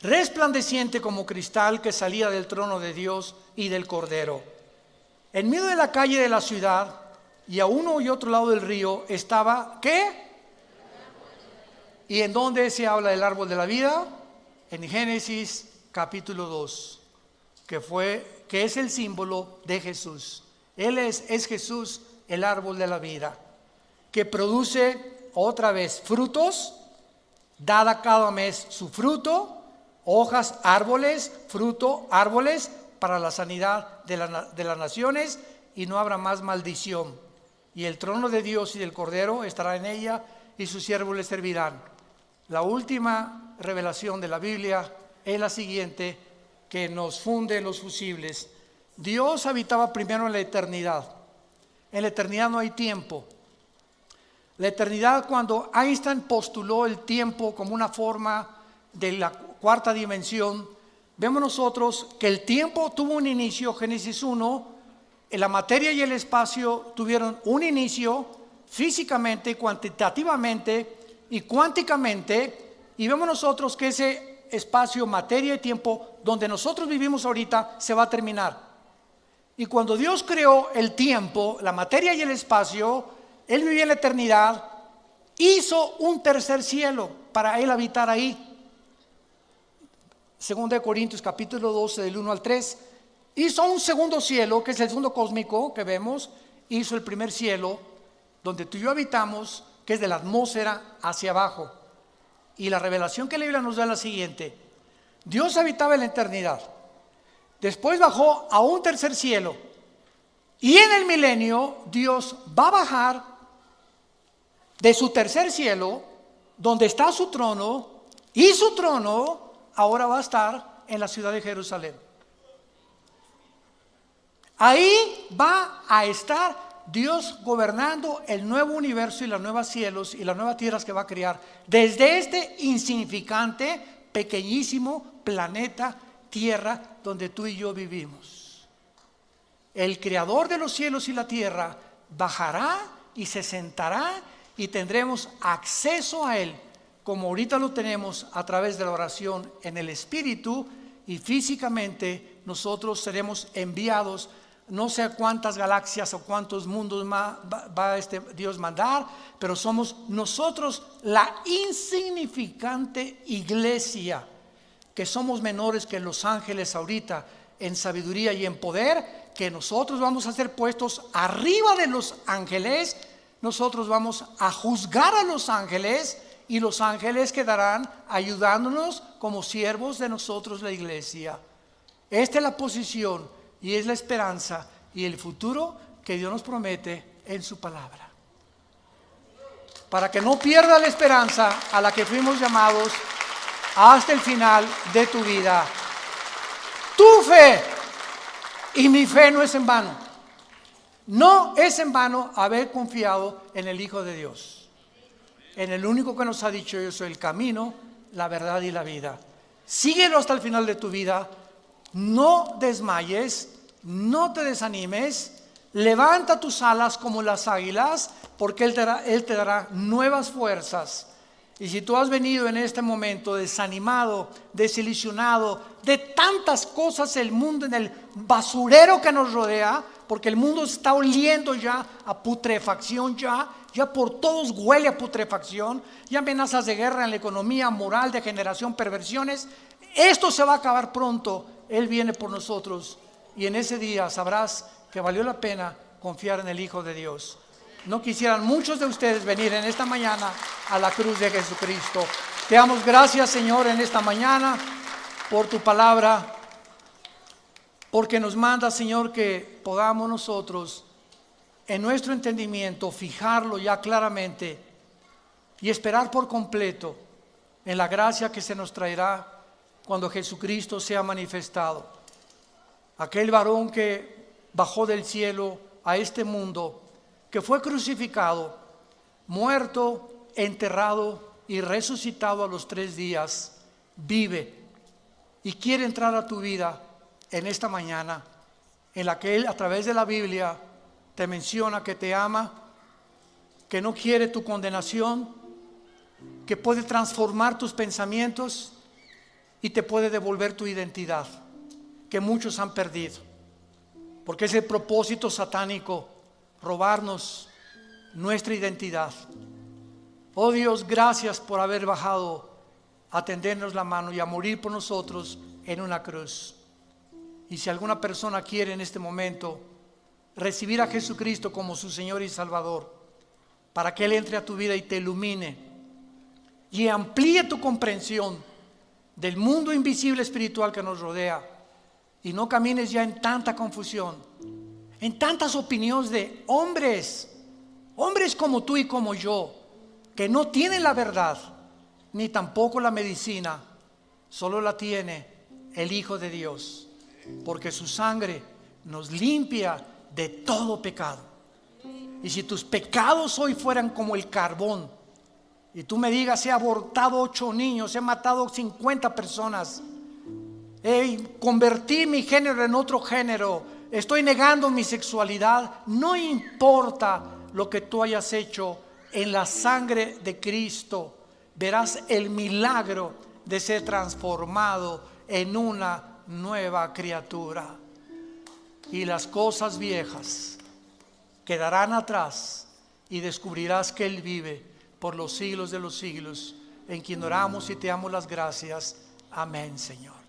resplandeciente como cristal, que salía del trono de Dios y del Cordero. En medio de la calle de la ciudad, y a uno y otro lado del río, estaba, ¿qué? ¿Y en dónde se habla del árbol de la vida? En Génesis capítulo 2, que es el símbolo de Jesús. Él es Jesús, el árbol de la vida, que produce otra vez frutos, dada cada mes su fruto, hojas, árboles, fruto, árboles, para la sanidad de las naciones, y no habrá más maldición. Y el trono de Dios y del Cordero estará en ella, y sus siervos le servirán. La última revelación de la Biblia es la siguiente, que nos funde los fusibles. Dios habitaba primero en la eternidad. En la eternidad no hay tiempo. La eternidad, cuando Einstein postuló el tiempo como una forma de la cuarta dimensión, vemos nosotros que el tiempo tuvo un inicio, Génesis 1, la materia y el espacio tuvieron un inicio físicamente, cuantitativamente y cuánticamente, y vemos nosotros que ese espacio, materia y tiempo donde nosotros vivimos ahorita se va a terminar. Y cuando Dios creó el tiempo, la materia y el espacio, Él vivía en la eternidad, hizo un tercer cielo para Él habitar ahí. Segunda de Corintios capítulo 12 del 1 al 3, hizo un segundo cielo, que es el segundo cósmico que vemos, hizo el primer cielo donde tú y yo habitamos, que es de la atmósfera hacia abajo. Y la revelación que la Biblia nos da es la siguiente: Dios habitaba en la eternidad, después bajó a un tercer cielo, y en el milenio Dios va a bajar de su tercer cielo, donde está su trono, y su trono ahora va a estar en la ciudad de Jerusalén. Ahí va a estar Dios gobernando el nuevo universo y los nuevos cielos y las nuevas tierras que va a crear desde este insignificante, pequeñísimo planeta Tierra donde tú y yo vivimos. El creador de los cielos y la tierra bajará y se sentará, y tendremos acceso a Él como ahorita lo tenemos a través de la oración en el Espíritu, y físicamente nosotros seremos enviados. No sé a cuántas galaxias o cuántos mundos va Dios mandar, pero somos nosotros la insignificante iglesia, que somos menores que los ángeles ahorita en sabiduría y en poder, que nosotros vamos a ser puestos arriba de los ángeles. Nosotros vamos a juzgar a los ángeles, y los ángeles quedarán ayudándonos como siervos de nosotros, la iglesia. Esta es la posición y es la esperanza y el futuro que Dios nos promete en su palabra. Para que no pierdas la esperanza a la que fuimos llamados hasta el final de tu vida. Tu fe y mi fe no es en vano. No es en vano haber confiado en el Hijo de Dios, en el único que nos ha dicho: yo soy el camino, la verdad y la vida. Síguelo hasta el final de tu vida. No desmayes, no te desanimes, levanta tus alas como las águilas, porque Él te dará nuevas fuerzas. Y si tú has venido en este momento desanimado, desilusionado de tantas cosas, el mundo, en el basurero que nos rodea, porque el mundo está oliendo ya a putrefacción, ya por todos huele a putrefacción, ya amenazas de guerra en la economía, moral, de generación, perversiones. Esto se va a acabar pronto. Él viene por nosotros, y en ese día sabrás que valió la pena confiar en el Hijo de Dios. no quisieran muchos de ustedes venir en esta mañana a la cruz de Jesucristo. Te damos gracias, Señor, en esta mañana por tu palabra, porque nos manda, Señor, que podamos nosotros en nuestro entendimiento fijarlo ya claramente y esperar por completo en la gracia que se nos traerá cuando Jesucristo sea manifestado. Aquel varón que bajó del cielo a este mundo, que fue crucificado, muerto, enterrado y resucitado a los 3 días, vive y quiere entrar a tu vida en esta mañana, en la que Él a través de la Biblia te menciona que te ama, que no quiere tu condenación, que puede transformar tus pensamientos y te puede devolver tu identidad, que muchos han perdido, porque es el propósito satánico robarnos nuestra identidad. Oh Dios, gracias por haber bajado a tendernos la mano y a morir por nosotros en una cruz. Y si alguna persona quiere en este momento recibir a Jesucristo como su Señor y Salvador, para que Él entre a tu vida y te ilumine y amplíe tu comprensión del mundo invisible espiritual que nos rodea, y no camines ya en tanta confusión, en tantas opiniones de hombres como tú y como yo, que no tienen la verdad, ni tampoco la medicina, solo la tiene el Hijo de Dios, porque su sangre nos limpia de todo pecado. Y si tus pecados hoy fueran como el carbón, y tú me digas, he abortado 8 niños, he matado 50 personas, convertí mi género en otro género, estoy negando mi sexualidad, no importa lo que tú hayas hecho, en la sangre de Cristo verás el milagro de ser transformado en una nueva criatura, y las cosas viejas quedarán atrás y descubrirás que Él vive por los siglos de los siglos, en quien oramos y te damos las gracias. Amén, Señor.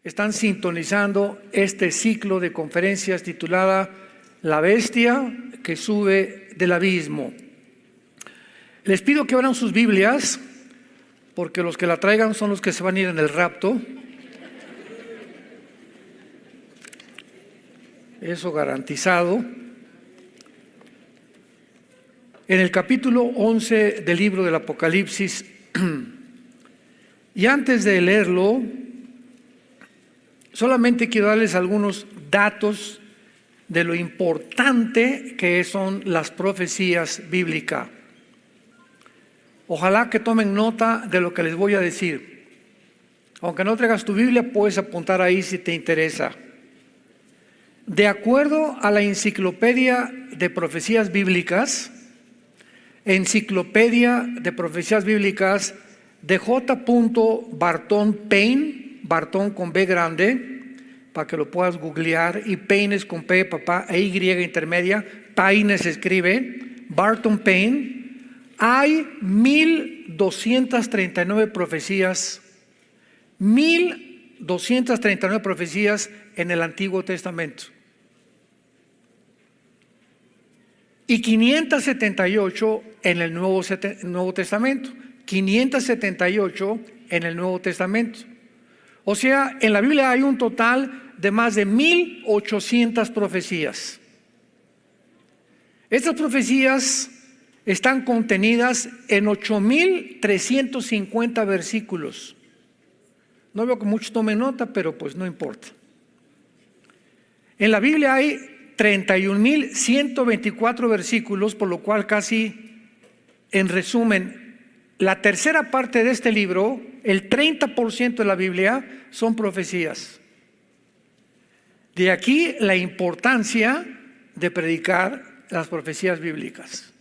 Están sintonizando este ciclo de conferencias titulada La bestia que sube del abismo. Les pido que abran sus Biblias, porque los que la traigan son los que se van a ir en el rapto. Eso garantizado. En el capítulo 11 del libro del Apocalipsis. Y antes de leerlo, solamente quiero darles algunos datos de lo importante que son las profecías bíblicas. Ojalá que tomen nota de lo que les voy a decir. Aunque no traigas tu Biblia, puedes apuntar ahí si te interesa. De acuerdo a la Enciclopedia de Profecías Bíblicas, Enciclopedia de Profecías Bíblicas de J. Barton Payne, Barton con B grande, para que lo puedas googlear, y Payne es con P de papá e Y intermedia, Payne se escribe, Barton Payne. Hay 1239 profecías, 1239 profecías en el Antiguo Testamento. Y 578 en el Nuevo Testamento. 578 en el Nuevo Testamento. O sea, en la Biblia hay un total de más de 1800 profecías. Estas profecías están contenidas en 8.350 versículos. No veo que muchos tomen nota, pero pues no importa. En la Biblia hay 31.124 versículos, por lo cual casi, en resumen, la tercera parte de este libro, el 30% de la Biblia, son profecías. De aquí la importancia de predicar las profecías bíblicas.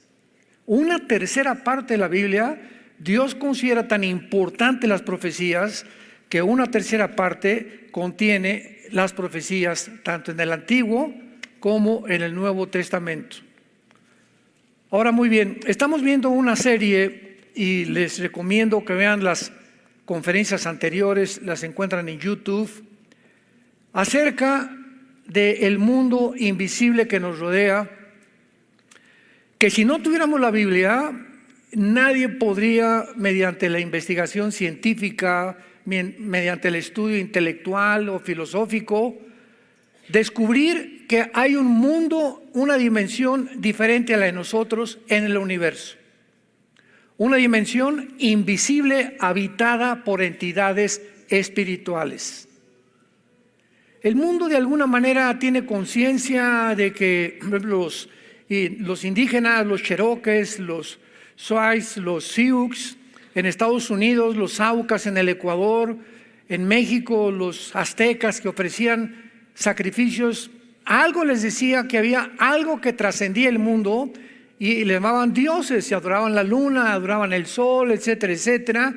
Una tercera parte de la Biblia, Dios considera tan importante las profecías que una tercera parte contiene las profecías tanto en el Antiguo como en el Nuevo Testamento. Ahora, muy bien, estamos viendo una serie y les recomiendo que vean las conferencias anteriores, las encuentran en YouTube, acerca del mundo invisible que nos rodea, que si no tuviéramos la Biblia, nadie podría, mediante la investigación científica, mediante el estudio intelectual o filosófico, descubrir que hay un mundo, una dimensión diferente a la de nosotros en el universo. Una dimensión invisible habitada por entidades espirituales. El mundo de alguna manera tiene conciencia de que los indígenas, los cherokees, los Suais, los Sioux, en Estados Unidos, los Aucas en el Ecuador, en México, los aztecas que ofrecían sacrificios, algo les decía que había algo que trascendía el mundo y le llamaban dioses, y adoraban la luna, adoraban el sol, etcétera, etcétera.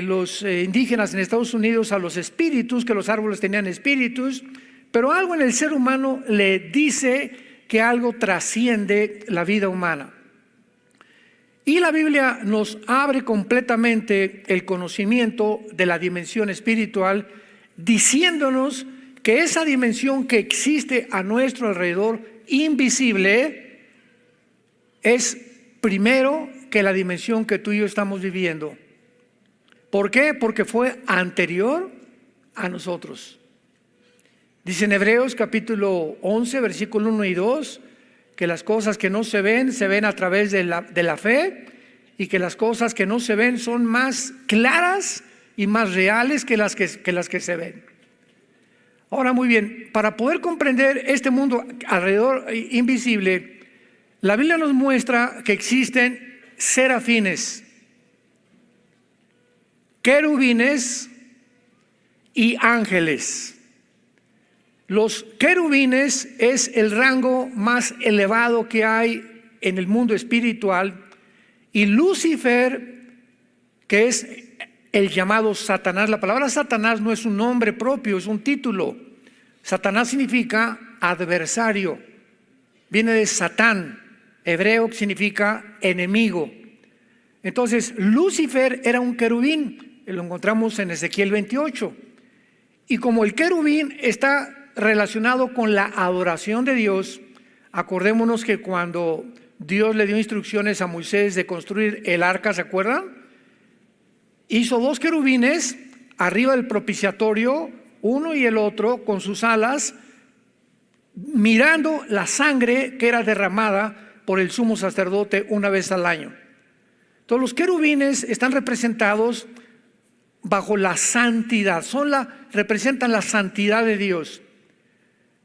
Los indígenas en Estados Unidos a los espíritus, que los árboles tenían espíritus, pero algo en el ser humano le dice que algo trasciende la vida humana. Y la Biblia nos abre completamente el conocimiento de la dimensión espiritual, diciéndonos que esa dimensión que existe a nuestro alrededor, invisible, es primero que la dimensión que tú y yo estamos viviendo. ¿Por qué? Porque fue anterior a nosotros. Dice en Hebreos capítulo 11, versículo 1 y 2, que las cosas que no se ven a través de la fe, y que las cosas que no se ven son más claras y más reales que las que se ven. Ahora, muy bien, para poder comprender este mundo alrededor invisible, la Biblia nos muestra que existen serafines, querubines y ángeles. Los querubines es el rango más elevado que hay en el mundo espiritual, y Lucifer, que es el llamado Satanás. La palabra Satanás no es un nombre propio, es un título. Satanás significa adversario, viene de Satán, hebreo, que significa enemigo. Entonces Lucifer era un querubín, lo encontramos en Ezequiel 28, y como el querubín está relacionado con la adoración de Dios, acordémonos que cuando Dios le dio instrucciones a Moisés de construir el arca, ¿se acuerdan? Hizo dos querubines arriba del propiciatorio, uno y el otro con sus alas, mirando la sangre que era derramada por el sumo sacerdote una vez al año. Entonces los querubines están representados bajo la santidad, representan la santidad de Dios.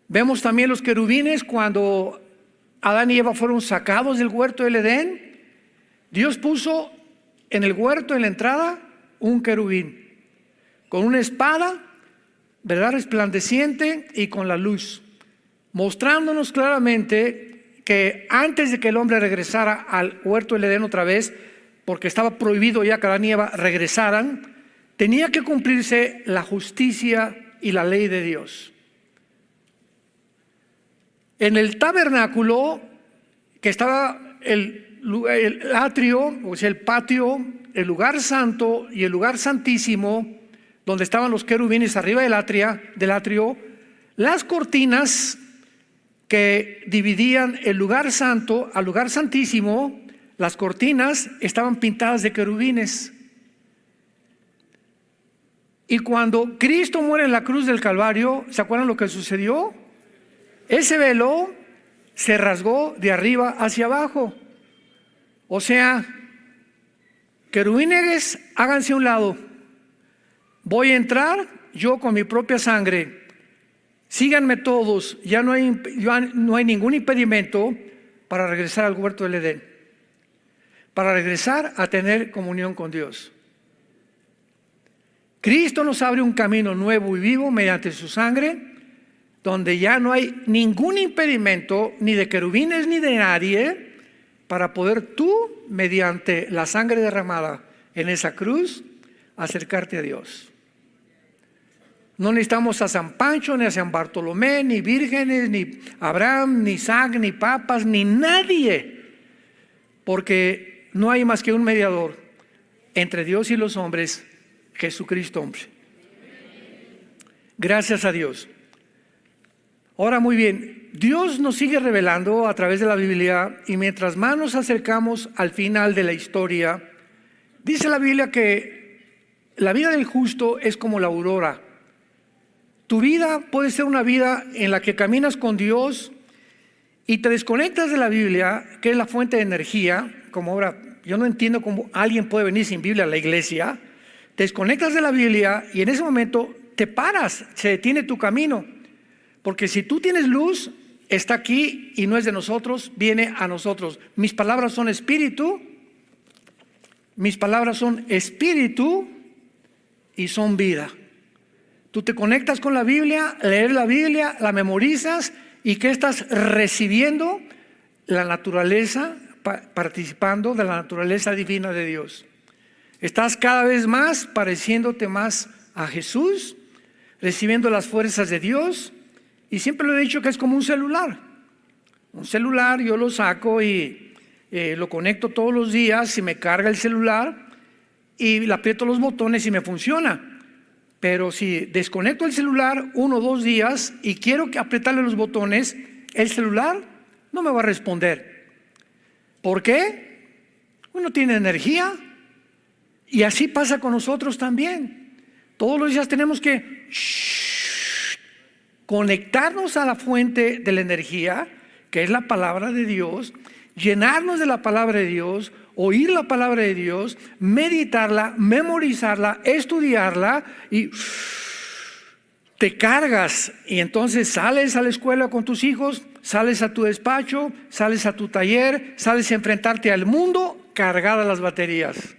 Vemos también los querubines cuando Adán y Eva fueron sacados del huerto del Edén. Dios puso en el huerto, en la entrada, un querubín con una espada, ¿verdad?, resplandeciente, y con la luz, mostrándonos claramente que antes de que el hombre regresara al huerto del Edén otra vez, porque estaba prohibido ya que Adán y Eva regresaran, tenía que cumplirse la justicia y la ley de Dios. En el tabernáculo, que estaba el atrio, o sea, el patio, el lugar santo y el lugar santísimo, donde estaban los querubines arriba del atrio, las cortinas que dividían el lugar santo al lugar santísimo, las cortinas estaban pintadas de querubines. Y cuando Cristo muere en la cruz del Calvario, ¿se acuerdan lo que sucedió? Ese velo se rasgó de arriba hacia abajo. O sea, querubines, háganse a un lado. Voy a entrar yo con mi propia sangre. Síganme todos. Ya no hay ningún impedimento para regresar al huerto del Edén, para regresar a tener comunión con Dios. Cristo nos abre un camino nuevo y vivo mediante su sangre, donde ya no hay ningún impedimento, ni de querubines ni de nadie, para poder tú, mediante la sangre derramada en esa cruz, acercarte a Dios. No necesitamos a San Pancho, ni a San Bartolomé, ni vírgenes, ni Abraham, ni Isaac, ni papas, ni nadie, porque no hay más que un mediador entre Dios y los hombres, Jesucristo hombre. Gracias a Dios. Ahora, muy bien, Dios nos sigue revelando a través de la Biblia, y mientras más nos acercamos al final de la historia, dice la Biblia que la vida del justo es como la aurora. Tu vida puede ser una vida en la que caminas con Dios y te desconectas de la Biblia, que es la fuente de energía. Como ahora, yo no entiendo cómo alguien puede venir sin Biblia a la iglesia. Te desconectas de la Biblia y en ese momento te paras, se detiene tu camino. Porque si tú tienes luz, está aquí y no es de nosotros, viene a nosotros. Mis palabras son espíritu, y son vida. Tú te conectas con la Biblia, lees la Biblia, la memorizas, y ¿qué estás recibiendo? La naturaleza, participando de la naturaleza divina de Dios. Estás cada vez más pareciéndote más a Jesús, recibiendo las fuerzas de Dios. Y siempre lo he dicho que es como un celular. Un celular yo lo saco y lo conecto todos los días y me carga el celular y le aprieto los botones y me funciona. Pero si desconecto el celular 1 o 2 días y quiero apretarle los botones, el celular no me va a responder. ¿Por qué? Uno tiene energía, y así pasa con nosotros también. Todos los días tenemos que conectarnos a la fuente de la energía, que es la palabra de Dios, llenarnos de la palabra de Dios, oír la palabra de Dios, meditarla, memorizarla, estudiarla, y te cargas. Y entonces sales a la escuela con tus hijos, sales a tu despacho, sales a tu taller, sales a enfrentarte al mundo cargadas las baterías.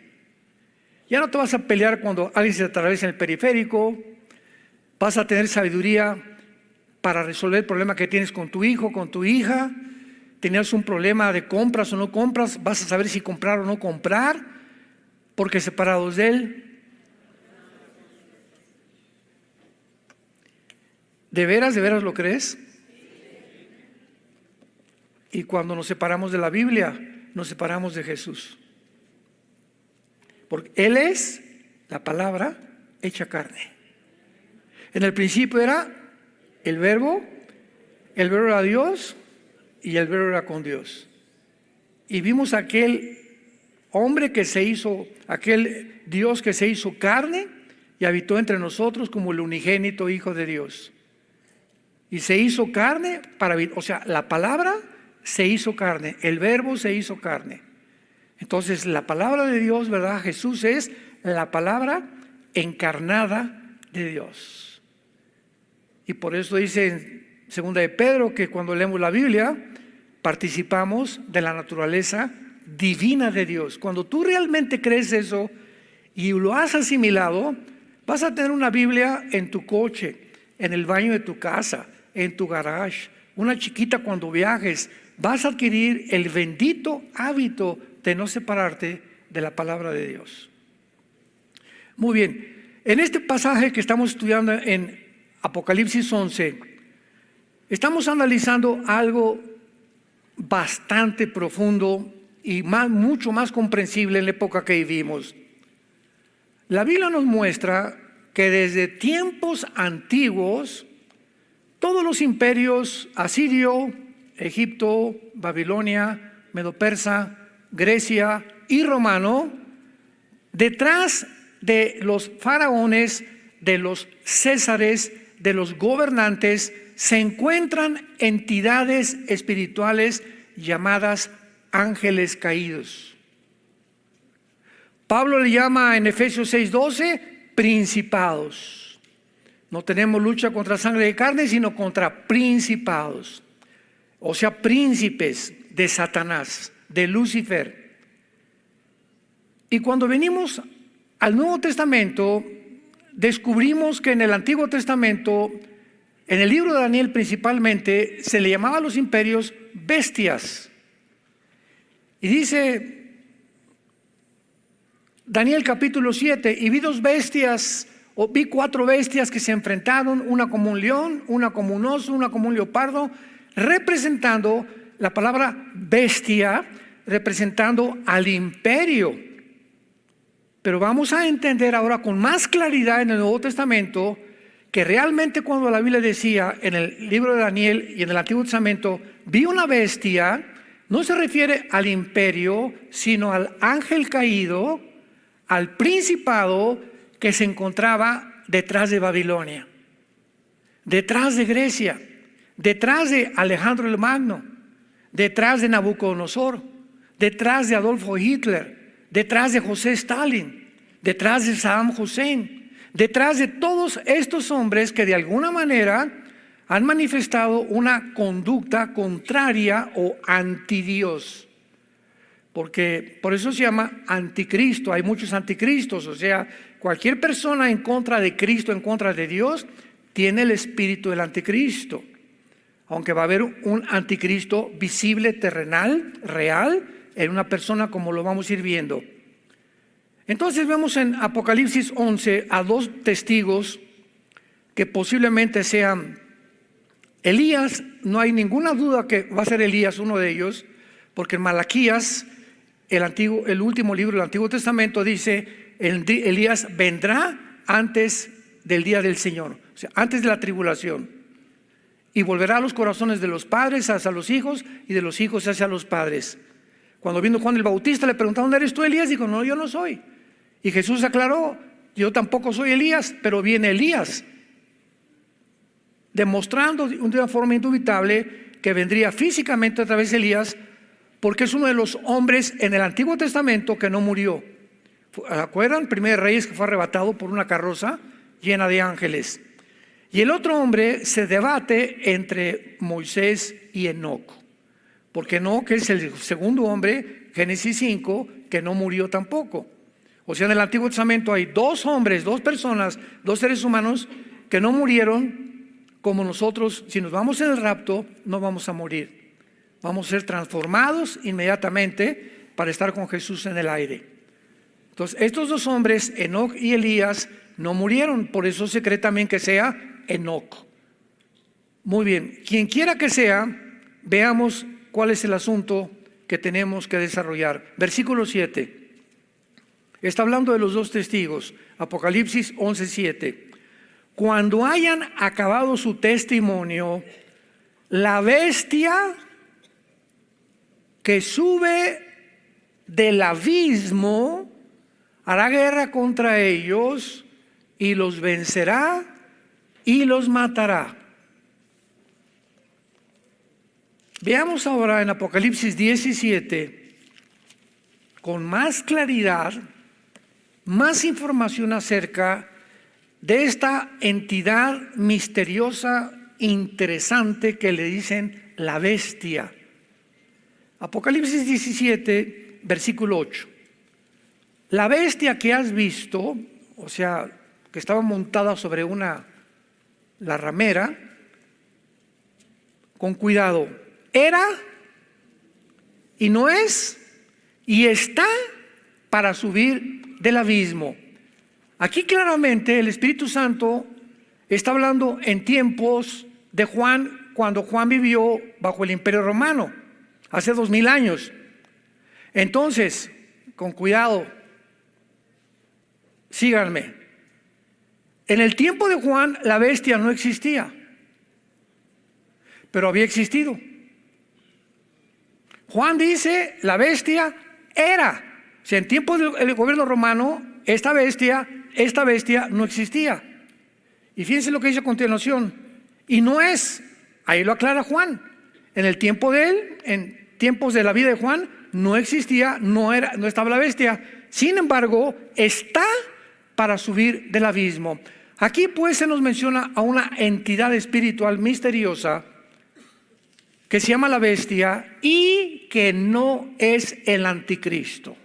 Ya no te vas a pelear cuando alguien se atraviesa en el periférico. Vas a tener sabiduría para resolver el problema que tienes con tu hijo, con tu hija. Tenías un problema de compras o no compras, vas a saber si comprar o no comprar, porque separados de Él. ¿De veras lo crees? Y cuando nos separamos de la Biblia, nos separamos de Jesús. Porque Él es la palabra hecha carne. En el principio era el verbo era Dios, y el verbo era con Dios. Y vimos aquel hombre que se hizo, aquel Dios que se hizo carne y habitó entre nosotros como el unigénito Hijo de Dios. Y se hizo carne para vivir. O sea, la palabra se hizo carne, el verbo se hizo carne. Entonces la palabra de Dios, ¿verdad? Jesús es la palabra encarnada de Dios. Y por eso dice en 2 de Pedro que cuando leemos la Biblia participamos de la naturaleza divina de Dios. Cuando tú realmente crees eso y lo has asimilado, vas a tener una Biblia en tu coche, en el baño de tu casa, en tu garage, una chiquita cuando viajes. Vas a adquirir el bendito hábito de no separarte de la palabra de Dios. Muy bien, en este pasaje que estamos estudiando en Apocalipsis 11, estamos analizando algo bastante profundo y mucho más comprensible en la época que vivimos. La Biblia nos muestra que desde tiempos antiguos, todos los imperios asirio, Egipto, Babilonia, Medo-Persa, Grecia y romano, detrás de los faraones, de los césares, de los gobernantes, se encuentran entidades espirituales llamadas ángeles caídos. Pablo le llama en Efesios 6:12 principados. No tenemos lucha contra sangre y carne, sino contra principados. O sea, príncipes de Satanás, de Lucifer. Y cuando venimos al Nuevo Testamento, descubrimos que en el Antiguo Testamento, en el libro de Daniel principalmente, se le llamaba a los imperios bestias. Y dice Daniel capítulo 7, y vi vi 4 bestias que se enfrentaron, una como un león, una como un oso, una como un leopardo, representando la palabra bestia, representando al imperio. Pero vamos a entender ahora con más claridad en el Nuevo Testamento que realmente cuando la Biblia decía en el libro de Daniel y en el Antiguo Testamento, vi una bestia, no se refiere al imperio, sino al ángel caído, al principado que se encontraba detrás de Babilonia, detrás de Grecia, detrás de Alejandro el Magno, detrás de Nabucodonosor, detrás de Adolfo Hitler, detrás de José Stalin, detrás de Saddam Hussein, detrás de todos estos hombres que de alguna manera han manifestado una conducta contraria o antidios. Porque por eso se llama anticristo. Hay muchos anticristos, o sea, cualquier persona en contra de Cristo, en contra de Dios, tiene el espíritu del anticristo. Aunque va a haber un anticristo visible, terrenal, real, en una persona, como lo vamos a ir viendo. Entonces vemos en Apocalipsis 11 a 2 testigos que posiblemente sean Elías. No hay ninguna duda que va a ser Elías uno de ellos, porque en Malaquías, el último libro del Antiguo Testamento, dice: Elías vendrá antes del día del Señor, o sea, antes de la tribulación, y volverá a los corazones de los padres hacia los hijos y de los hijos hacia los padres. Cuando vino Juan el Bautista, le preguntaron: ¿eres tú Elías? Dijo: no, yo no soy. Y Jesús aclaró: yo tampoco soy Elías, pero viene Elías, demostrando de una forma indubitable que vendría físicamente a través de Elías, porque es uno de los hombres en el Antiguo Testamento que no murió. ¿Acuerdan? Primer Reyes, que fue arrebatado por una carroza llena de ángeles. Y el otro hombre se debate entre Moisés y Enoc, porque Enoc es el segundo hombre, Génesis 5, que no murió tampoco. O sea, en el Antiguo Testamento hay 2 hombres, 2 personas, 2 seres humanos que no murieron como nosotros. Si nos vamos en el rapto, no vamos a morir. Vamos a ser transformados inmediatamente para estar con Jesús en el aire. Entonces, estos 2 hombres, Enoc y Elías, no murieron. Por eso se cree también que sea Enoc. Muy bien, quien quiera que sea, veamos cuál es el asunto que tenemos que desarrollar. Versículo 7. Está hablando de los 2 testigos. Apocalipsis 11:7. Cuando hayan acabado su testimonio, la bestia que sube del abismo hará guerra contra ellos y los vencerá y los matará. Veamos ahora en Apocalipsis 17 con más claridad, más información acerca de esta entidad misteriosa, interesante, que le dicen la bestia. Apocalipsis 17, versículo 8. La bestia que has visto, o sea, que estaba montada sobre la ramera, con cuidado, era y no es y está para subir del abismo. Aquí claramente el Espíritu Santo está hablando en tiempos de Juan, cuando Juan vivió bajo el Imperio Romano, hace 2000 años. Entonces, con cuidado, síganme. En el tiempo de Juan, la bestia no existía, pero había existido. Juan dice: la bestia era. O sea, en tiempos del gobierno romano, esta bestia no existía. Y fíjense lo que dice a continuación: y no es. Ahí lo aclara Juan. En el tiempo de él, en tiempos de la vida de Juan, no existía, no estaba la bestia, Sin embargo, está para subir del abismo. Aquí pues se nos menciona a una entidad espiritual misteriosa que se llama la bestia y que no es el anticristo.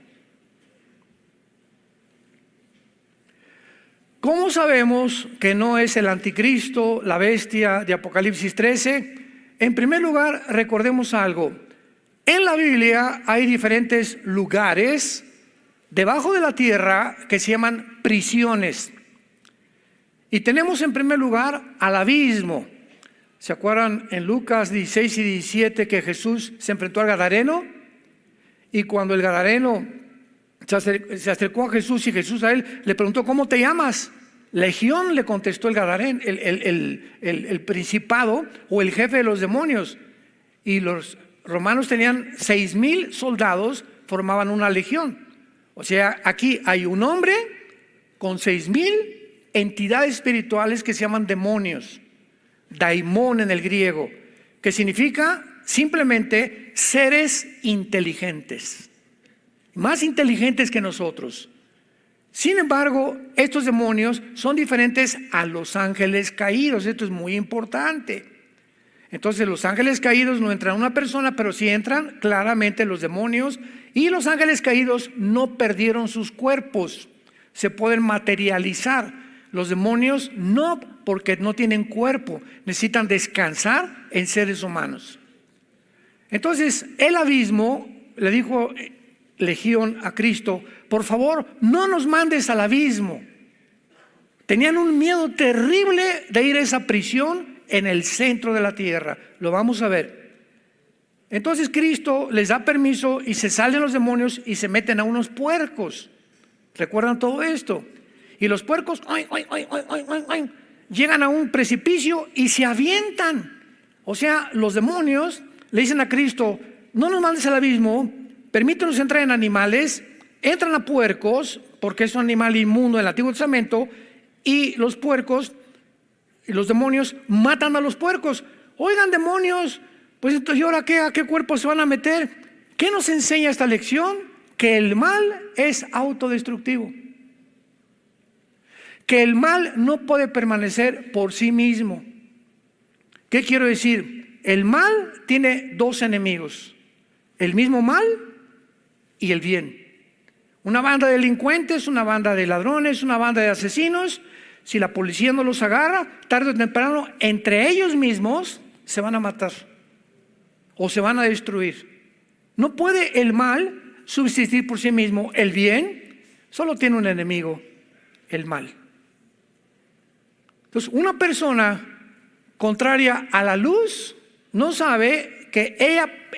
¿Cómo sabemos que no es el anticristo, la bestia de Apocalipsis 13? En primer lugar, recordemos algo. En la Biblia hay diferentes lugares debajo de la tierra que se llaman prisiones. Y tenemos en primer lugar al abismo. ¿Se acuerdan en Lucas 16 y 17 que Jesús se enfrentó al Gadareno? Y cuando el Gadareno se acercó a Jesús y Jesús a él le preguntó: ¿cómo te llamas? Legión, le contestó el Gadareno, el principado o el jefe de los demonios. Y los romanos tenían 6,000 soldados, formaban una legión. O sea, aquí hay un hombre con 6,000 entidades espirituales que se llaman demonios. Daimón en el griego, que significa simplemente seres inteligentes, más inteligentes que nosotros. Sin embargo, estos demonios son diferentes a los ángeles caídos. Esto es muy importante. Entonces, los ángeles caídos no entran a una persona, pero sí entran claramente los demonios. Y los ángeles caídos no perdieron sus cuerpos, se pueden materializar. Los demonios no, porque no tienen cuerpo, necesitan descansar en seres humanos. Entonces, el abismo, le dijo Legión a Cristo: por favor, no nos mandes al abismo. Tenían un miedo terrible de ir a esa prisión en el centro de la tierra. Lo vamos a ver. Entonces Cristo les da permiso y se salen los demonios y se meten a unos puercos. ¿Recuerdan todo esto? Y los puercos llegan a un precipicio y se avientan. O sea, los demonios le dicen a Cristo: no nos mandes al abismo, permítenos entrar en animales. Entran a puercos, porque es un animal inmundo en el Antiguo Testamento, y los puercos y los demonios matan a los puercos. Oigan, demonios, pues entonces, ¿y ahora qué? ¿A qué cuerpo se van a meter? ¿Qué nos enseña esta lección? Que el mal es autodestructivo. Que el mal no puede permanecer por sí mismo. ¿Qué quiero decir? El mal tiene dos enemigos: el mismo mal y el bien. Una banda de delincuentes, una banda de ladrones, una banda de asesinos, si la policía no los agarra, tarde o temprano, entre ellos mismos se van a matar o se van a destruir. No puede el mal subsistir por sí mismo. El bien solo tiene un enemigo: el mal. Entonces, una persona contraria a la luz no sabe que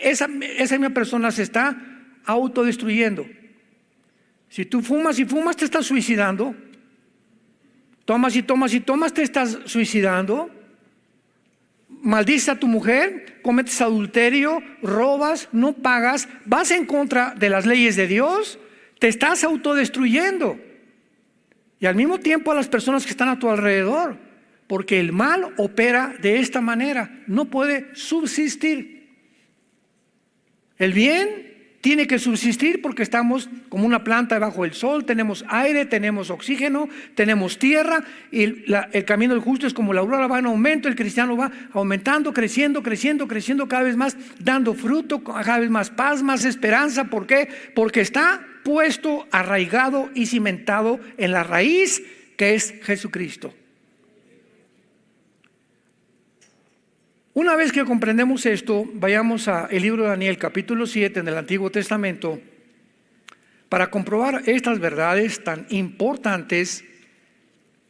esa misma persona se está autodestruyendo. Si tú fumas y fumas, te estás suicidando. Tomas y tomas y tomas, te estás suicidando. Maldices a tu mujer, cometes adulterio, robas, no pagas, vas en contra de las leyes de Dios, te estás autodestruyendo. Y al mismo tiempo a las personas que están a tu alrededor, porque el mal opera de esta manera, no puede subsistir. El bien tiene que subsistir porque estamos como una planta debajo del sol, tenemos aire, tenemos oxígeno, tenemos tierra, y el camino del justo es como la aurora, va en aumento. El cristiano va aumentando, creciendo cada vez más, dando fruto, cada vez más paz, más esperanza. ¿Por qué? Porque está puesto, arraigado y cimentado en la raíz que es Jesucristo. Una vez que comprendemos esto, vayamos al libro de Daniel, capítulo 7 en el Antiguo Testamento, para comprobar estas verdades tan importantes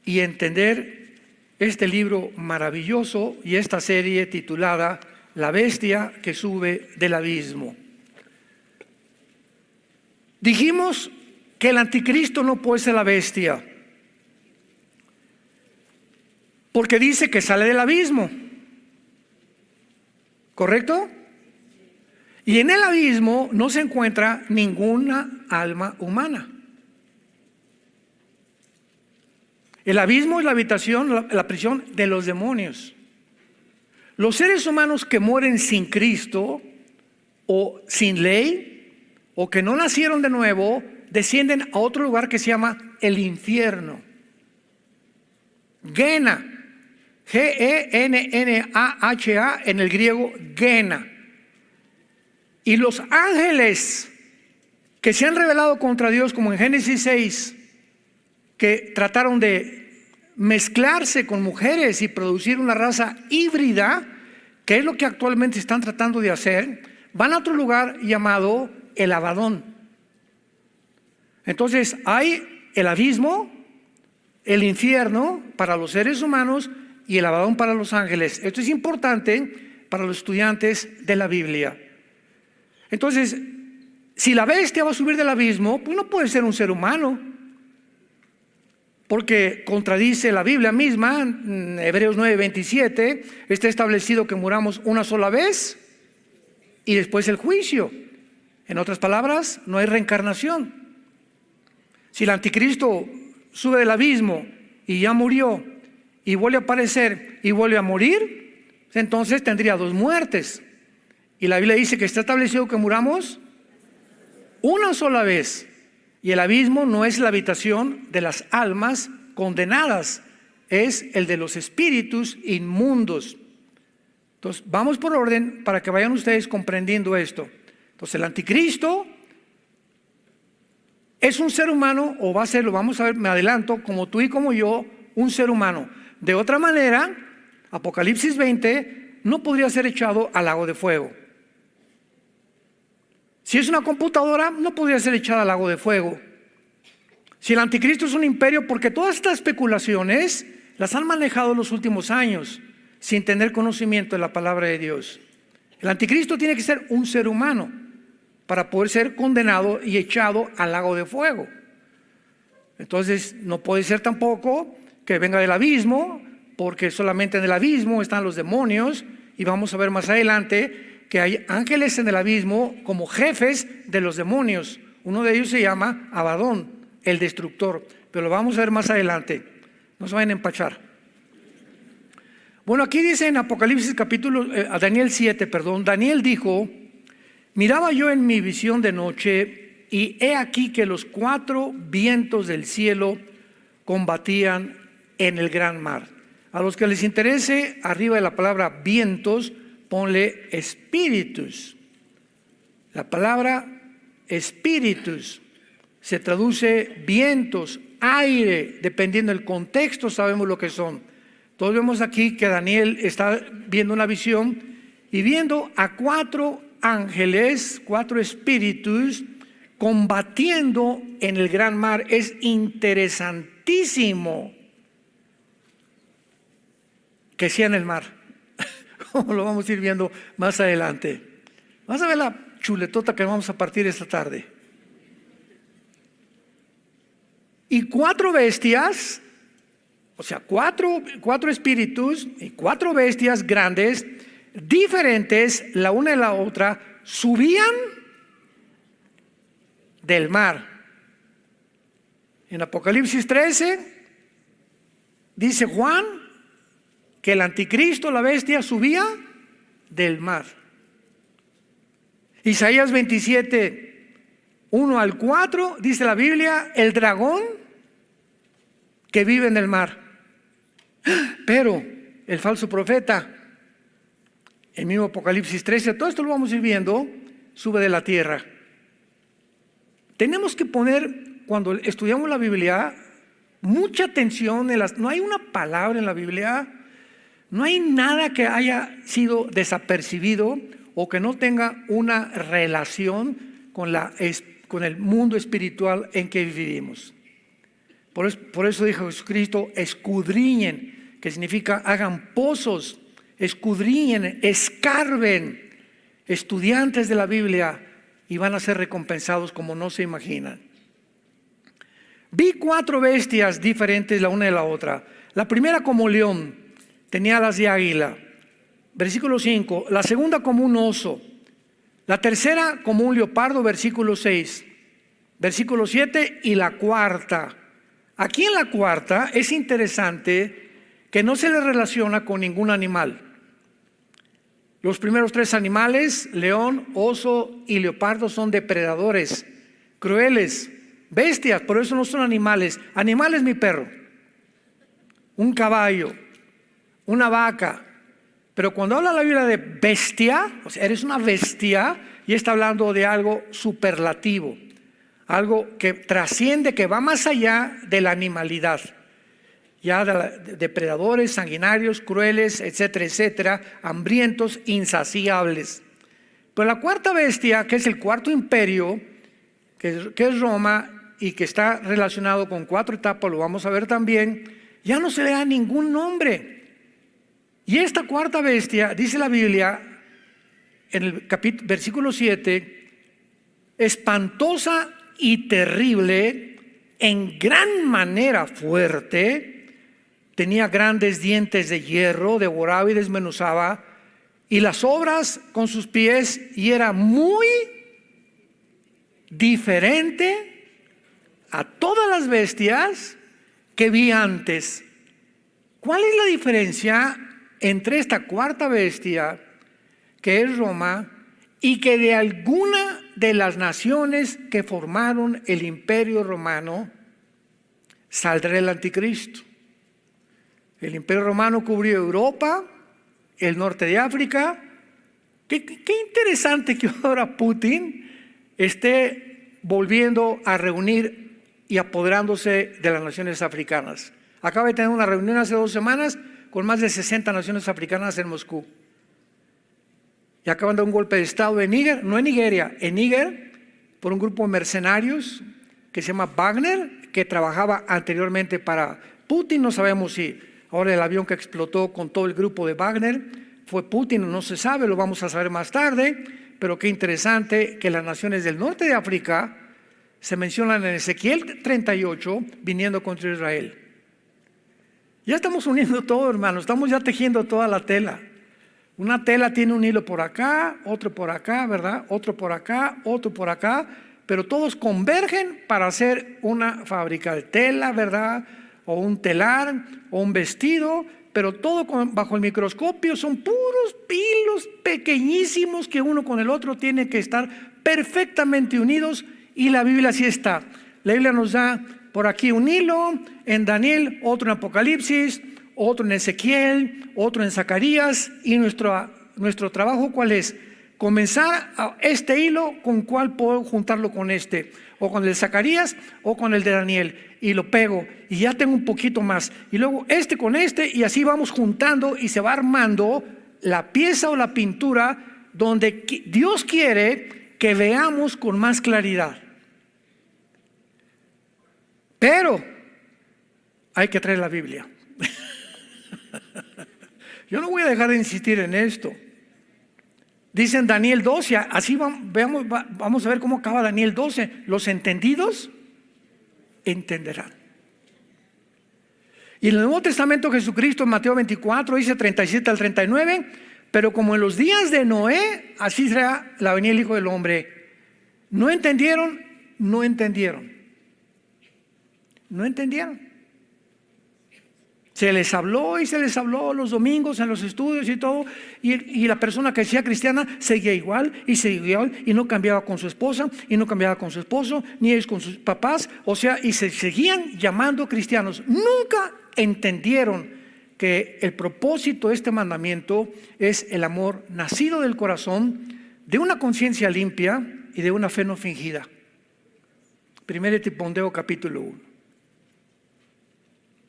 y entender este libro maravilloso y esta serie titulada La bestia que sube del abismo. Dijimos que el anticristo no puede ser la bestia, porque dice que sale del abismo. ¿Correcto? Y en el abismo no se encuentra ninguna alma humana. El abismo es la habitación, la prisión de los demonios. Los seres humanos que mueren sin Cristo o sin ley o que no nacieron de nuevo descienden a otro lugar que se llama el infierno. Gena, G-E-N-N-A-H-A, en el griego Gena. Y los ángeles que se han rebelado contra Dios, como en Génesis 6, que trataron de mezclarse con mujeres y producir una raza híbrida, que es lo que actualmente están tratando de hacer, van a otro lugar llamado el Abadón. Entonces hay el abismo, el infierno para los seres humanos y el Abadón para los ángeles. Esto es importante para los estudiantes de la Biblia. Entonces, si la bestia va a subir del abismo, pues no puede ser un ser humano, porque contradice la Biblia misma. En Hebreos 9:27 está establecido que muramos una sola vez y después el juicio. En otras palabras, no hay reencarnación. Si el anticristo sube del abismo y ya murió y vuelve a aparecer y vuelve a morir, entonces tendría dos muertes. Y la Biblia dice que está establecido que muramos una sola vez. Y el abismo no es la habitación de las almas condenadas, es el de los espíritus inmundos. Entonces, vamos por orden para que vayan ustedes comprendiendo esto. Entonces, el anticristo es un ser humano, o va a ser, lo vamos a ver, me adelanto, como tú y como yo, un ser humano. De otra manera, Apocalipsis 20 no podría ser echado al lago de fuego. Si es una computadora, no podría ser echada al lago de fuego. Si el anticristo es un imperio, porque todas estas especulaciones las han manejado en los últimos años sin tener conocimiento de la palabra de Dios. El anticristo tiene que ser un ser humano para poder ser condenado y echado al lago de fuego. Entonces no puede ser tampoco que venga del abismo, porque solamente en el abismo están los demonios, y vamos a ver más adelante que hay ángeles en el abismo como jefes de los demonios. Uno de ellos se llama Abadón, el destructor, pero lo vamos a ver más adelante. No se vayan a empachar. Bueno, aquí dice en Apocalipsis Daniel 7, Daniel dijo: miraba yo en mi visión de noche, y he aquí que los 4 vientos del cielo combatían en el gran mar. A los que les interese, arriba de la palabra vientos, ponle espíritus. La palabra espíritus se traduce vientos, aire, dependiendo del contexto sabemos lo que son. Todos vemos aquí que Daniel está viendo una visión y viendo a 4 ángeles, 4 espíritus combatiendo en el gran mar. Es interesantísimo que sea en el mar. Lo vamos a ir viendo más adelante. Vamos a ver la chuletota que vamos a partir esta tarde. Y 4 bestias, o sea, cuatro espíritus y 4 bestias grandes, diferentes la una de la otra, subían del mar. En Apocalipsis 13 dice Juan que el anticristo, la bestia, subía del mar. Isaías 27, 1 al 4, dice la Biblia, el dragón que vive en el mar. Pero el falso profeta, el mismo Apocalipsis 13, todo esto lo vamos a ir viendo, sube de la tierra. Tenemos que poner, cuando estudiamos la Biblia, mucha atención no hay una palabra en la Biblia, no hay nada que haya sido desapercibido o que no tenga una relación con el mundo espiritual en que vivimos. Por eso dijo Jesucristo: escudriñen, que significa hagan pozos, escudriñen, escarben, estudiantes de la Biblia, y van a ser recompensados como no se imaginan. Vi 4 bestias diferentes la una de la otra. La primera como león, tenía alas de águila. Versículo 5. La segunda como un oso. La tercera como un leopardo. Versículo 6. Versículo 7. Y la cuarta. Aquí en la cuarta es interesante que no se le relaciona con ningún animal. Los primeros 3 animales, león, oso y leopardo, son depredadores, crueles, Bestias, por eso no son animales. Animal es mi perro, un caballo, una vaca. Pero cuando habla la Biblia de bestia, o sea, eres una bestia, y está hablando de algo superlativo, algo que trasciende, que va más allá de la animalidad, ya de depredadores, sanguinarios, crueles, etcétera, etcétera, hambrientos, insaciables. Pero la cuarta bestia, que es el cuarto imperio, que es Roma, y que está relacionado con 4 etapas, lo vamos a ver también, ya no se le da ningún nombre. Y esta cuarta bestia, dice la Biblia, en el versículo 7, espantosa y terrible, en gran manera fuerte, tenía grandes dientes de hierro, devoraba y desmenuzaba, y las obras con sus pies, y era muy diferente a todas las bestias que vi antes. ¿Cuál es la diferencia entre esta cuarta bestia, que es Roma, y que de alguna de las naciones que formaron el imperio romano saldrá el anticristo? El imperio romano cubrió Europa, el norte de África. Qué interesante que ahora Putin esté volviendo a reunir y apoderándose de las naciones africanas. Acaba de tener una reunión hace 2 semanas con más de 60 naciones africanas en Moscú. Y acaban de dar un golpe de estado en Níger, no en Nigeria, en Níger, por un grupo de mercenarios que se llama Wagner, que trabajaba anteriormente para Putin. No sabemos si ahora el avión que explotó con todo el grupo de Wagner fue Putin, no se sabe, lo vamos a saber más tarde. Pero qué interesante que las naciones del norte de África se mencionan en Ezequiel 38 viniendo contra Israel. Ya estamos uniendo todo, hermano, estamos ya tejiendo toda la tela. Una tela tiene un hilo por acá, otro por acá, ¿verdad? Otro por acá, otro por acá, pero todos convergen para hacer una fábrica de tela, ¿verdad? O un telar, o un vestido, pero todo bajo el microscopio son puros hilos pequeñísimos que uno con el otro tiene que estar perfectamente unidos, y la Biblia así está. La Biblia nos da por aquí un hilo en Daniel, otro en Apocalipsis, otro en Ezequiel, otro en Zacarías, y nuestro trabajo ¿cuál es? Comenzar a este hilo, con cuál puedo juntarlo con este, o con el de Zacarías o con el de Daniel, y lo pego y ya tengo un poquito más, y luego este con este, y así vamos juntando y se va armando la pieza o la pintura donde Dios quiere que veamos con más claridad. Pero hay que traer la Biblia. Yo no voy a dejar de insistir en esto. Dice en Daniel 12, así vamos a ver cómo acaba Daniel 12. Los entendidos entenderán. Y en el Nuevo Testamento Jesucristo en Mateo 24 dice 37 al 39, pero como en los días de Noé, así será la venida del Hijo del Hombre. No entendieron, no entendieron. No entendieron. Se les habló y se les habló los domingos en los estudios y todo, y la persona que decía cristiana seguía igual y seguía igual, y no cambiaba con su esposa, y no cambiaba con su esposo, ni ellos con sus papás, o sea, y se seguían llamando cristianos. Nunca entendieron que el propósito de este mandamiento es el amor nacido del corazón, de una conciencia limpia y de una fe no fingida. 1 Timoteo capítulo 1.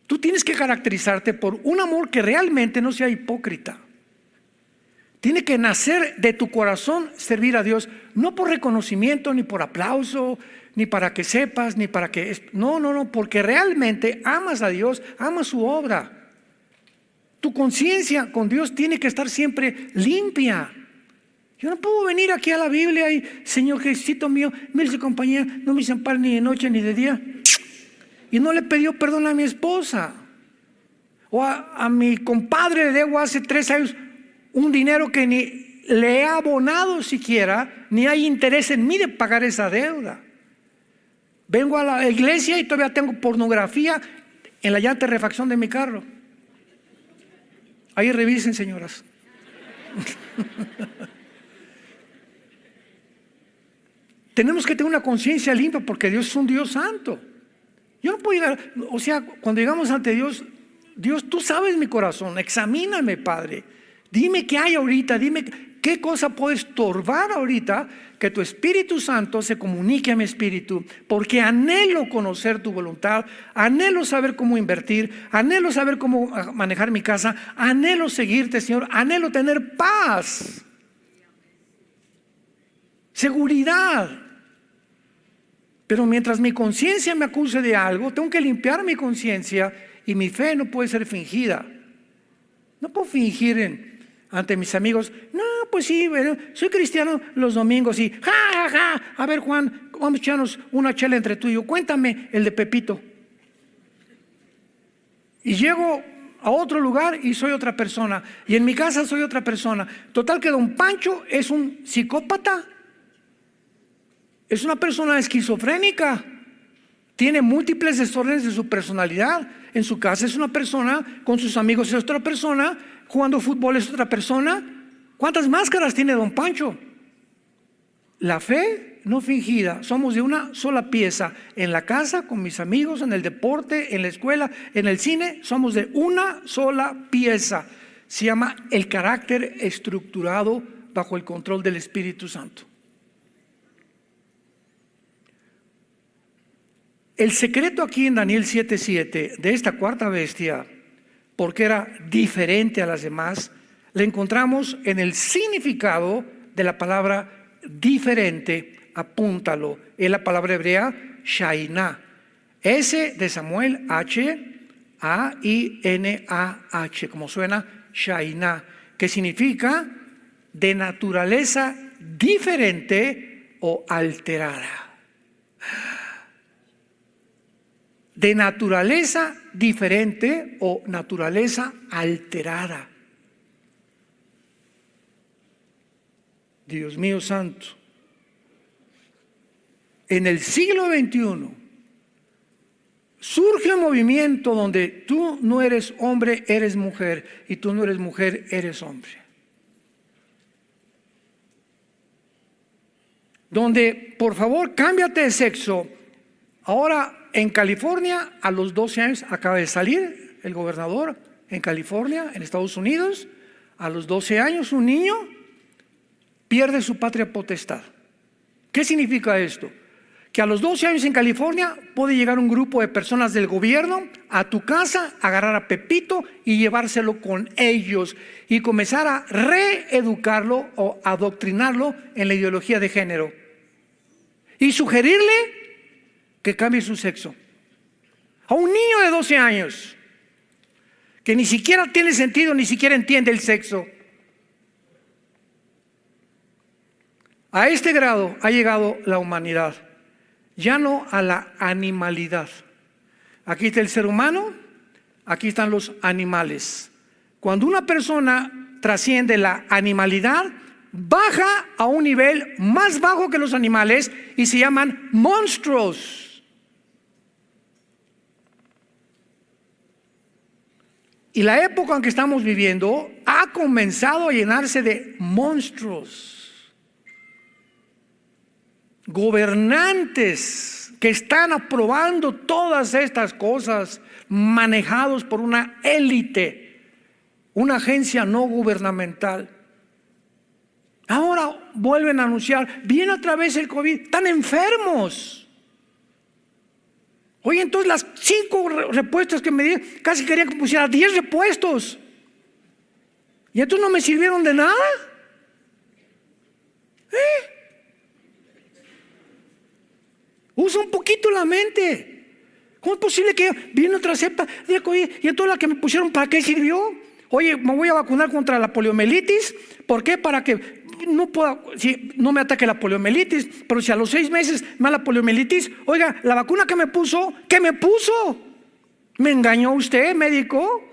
Tú tienes que caracterizarte por un amor que realmente no sea hipócrita. Tiene que nacer de tu corazón servir a Dios, no por reconocimiento, ni por aplauso, ni para que sepas, ni para que... No, porque realmente amas a Dios, amas su obra. Tu conciencia con Dios tiene que estar siempre limpia. Yo no puedo venir aquí a la Biblia y, Señor Jesucito mío, miles de compañía, no me desampares ni de noche ni de día. Y no le pidió perdón a mi esposa. O a mi compadre le debo hace 3 años un dinero que ni le he abonado siquiera, ni hay interés en mí de pagar esa deuda. Vengo a la iglesia y todavía tengo pornografía en la llanta de refacción de mi carro. Ahí revisen, señoras. Tenemos que tener una conciencia limpia porque Dios es un Dios santo. Yo no puedo llegar, o sea, cuando llegamos ante Dios, Dios, tú sabes mi corazón, examíname, Padre. Dime qué hay ahorita, dime qué cosa puede estorbar ahorita que tu Espíritu Santo se comunique a mi espíritu, porque anhelo conocer tu voluntad, anhelo saber cómo invertir, anhelo saber cómo manejar mi casa, anhelo seguirte, Señor, anhelo tener paz, seguridad. Pero mientras mi conciencia me acuse de algo, tengo que limpiar mi conciencia y mi fe no puede ser fingida. No puedo fingir ante mis amigos, no, pues sí, bueno, soy cristiano los domingos y ja, ja, ja. A ver, Juan, vamos a echarnos una chela entre tú y yo, cuéntame el de Pepito. Y llego a otro lugar y soy otra persona, y en mi casa soy otra persona. Total que don Pancho es un psicópata, es una persona esquizofrénica, tiene múltiples desórdenes de su personalidad. En su casa es una persona, con sus amigos es otra persona, jugando fútbol es otra persona. ¿Cuántas máscaras tiene don Pancho? La fe no fingida, somos de una sola pieza. En la casa, con mis amigos, en el deporte, en la escuela, en el cine, somos de una sola pieza. Se llama el carácter estructurado bajo el control del Espíritu Santo. El secreto aquí en Daniel 7:7 de esta cuarta bestia, porque era diferente a las demás, le encontramos en el significado de la palabra diferente. Apúntalo, es la palabra hebrea Shainah. S de Samuel, H-A-I-N-A-H, como suena Shainah, que significa de naturaleza diferente o alterada. De naturaleza diferente o naturaleza alterada. Dios mío santo. En el siglo XXI surge un movimiento donde tú no eres hombre, eres mujer, y tú no eres mujer, eres hombre. Donde, por favor, cámbiate de sexo. Ahora, en California, a los 12 años, acaba de salir el gobernador en California, en Estados Unidos, a los 12 años un niño pierde su patria potestad. ¿Qué significa esto? Que a los 12 años en California puede llegar un grupo de personas del gobierno a tu casa, agarrar a Pepito y llevárselo con ellos y comenzar a reeducarlo o adoctrinarlo en la ideología de género y sugerirle que cambie su sexo. A un niño de 12 años que ni siquiera tiene sentido, ni siquiera entiende el sexo. A este grado ha llegado la humanidad, ya no a la animalidad. Aquí está el ser humano, aquí están los animales. Cuando una persona trasciende la animalidad, baja a un nivel más bajo que los animales y se llaman monstruos. Y la época en que estamos viviendo ha comenzado a llenarse de monstruos, gobernantes que están aprobando todas estas cosas, manejados por una élite, una agencia no gubernamental. Ahora vuelven a anunciar, viene otra vez el COVID, están enfermos. Oye, entonces las 5 repuestos que me dieron, casi querían que pusiera 10 repuestos. Y entonces no me sirvieron de nada. Usa un poquito la mente. ¿Cómo es posible que viene otra cepa de COVID y entonces la que me pusieron, ¿para qué sirvió? Oye, me voy a vacunar contra la poliomielitis. ¿Por qué? Para que no me ataque la poliomielitis. Pero si a los 6 meses me da la poliomielitis, oiga, la vacuna que me puso, ¿qué me puso? ¿Me engañó usted, médico?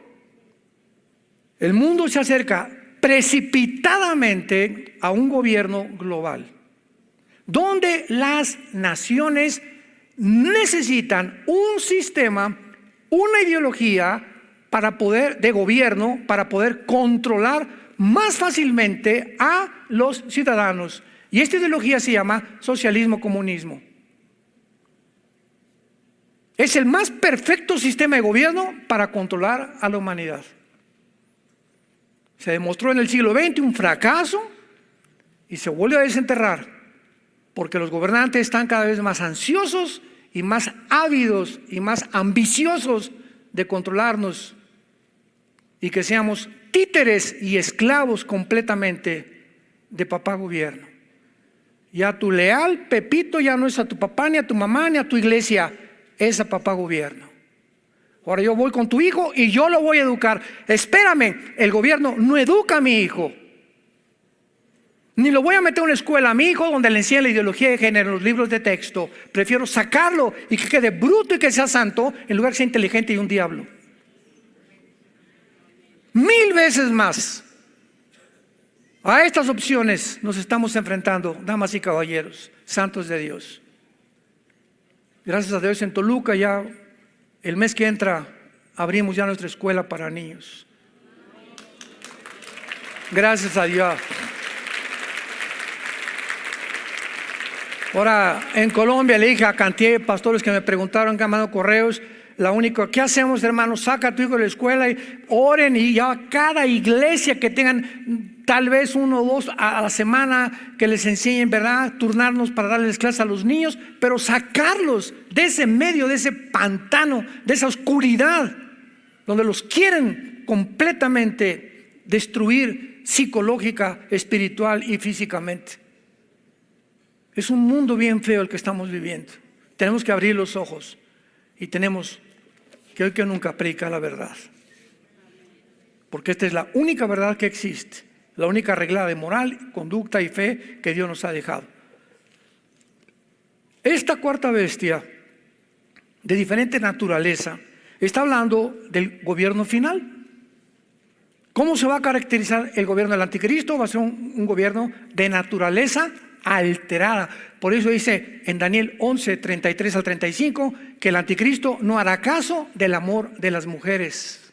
El mundo se acerca precipitadamente a un gobierno global, donde las naciones necesitan un sistema, una ideología de gobierno para poder controlar más fácilmente a los ciudadanos. Y esta ideología se llama socialismo-comunismo. Es el más perfecto sistema de gobierno para controlar a la humanidad. Se demostró en el siglo XX un fracaso y se vuelve a desenterrar porque los gobernantes están cada vez más ansiosos y más ávidos y más ambiciosos de controlarnos y que seamos títeres y esclavos completamente de papá gobierno. Ya tu leal Pepito ya no es a tu papá, ni a tu mamá, ni a tu iglesia, es a papá gobierno. Ahora yo voy con tu hijo y yo lo voy a educar. Espérame, el gobierno no educa a mi hijo. Ni lo voy a meter a una escuela a mi hijo donde le enseñan la ideología de género en los libros de texto. Prefiero sacarlo y que quede bruto y que sea santo en lugar de que sea inteligente y un diablo. 1000 veces más. A estas opciones nos estamos enfrentando, damas y caballeros, santos de Dios. Gracias a Dios en Toluca ya el mes que entra abrimos ya nuestra escuela para niños. Gracias a Dios. Ahora en Colombia le dije a cantidad de pastores que me preguntaron, que han mandado correos, la única, ¿qué hacemos, hermanos? Saca a tu hijo de la escuela y oren, y ya cada iglesia que tengan tal vez 1 o 2 a la semana que les enseñen, ¿verdad? Turnarnos para darles clases a los niños, pero sacarlos de ese medio, de ese pantano, de esa oscuridad, donde los quieren completamente destruir psicológica, espiritual y físicamente. Es un mundo bien feo el que estamos viviendo. Tenemos que abrir los ojos y tenemos que hoy que nunca predicar la verdad, porque esta es la única verdad que existe, la única regla de moral, conducta y fe que Dios nos ha dejado. Esta cuarta bestia de diferente naturaleza está hablando del gobierno final. ¿Cómo se va a caracterizar el gobierno del anticristo? Va a ser un gobierno de naturaleza alterada. Por eso dice en Daniel 11, 33 al 35 que el anticristo no hará caso del amor de las mujeres.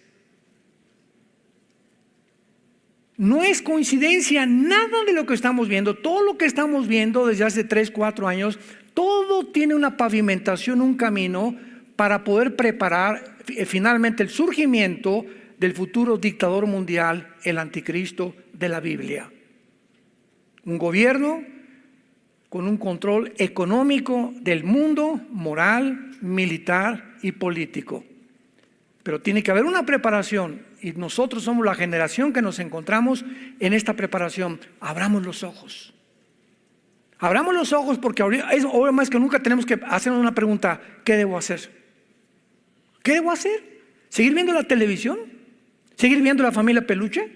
No es coincidencia nada de lo que estamos viendo. Todo lo que estamos viendo desde hace 3, 4 años, todo tiene una pavimentación, un camino para poder preparar finalmente el surgimiento del futuro dictador mundial, el anticristo de la Biblia. Un gobierno con un control económico del mundo, moral, militar y político. Pero tiene que haber una preparación y nosotros somos la generación que nos encontramos en esta preparación. Abramos los ojos. Abramos los ojos porque ahora más que nunca tenemos que hacernos una pregunta: ¿qué debo hacer? ¿Qué debo hacer? ¿Seguir viendo la televisión? ¿Seguir viendo la familia Peluche?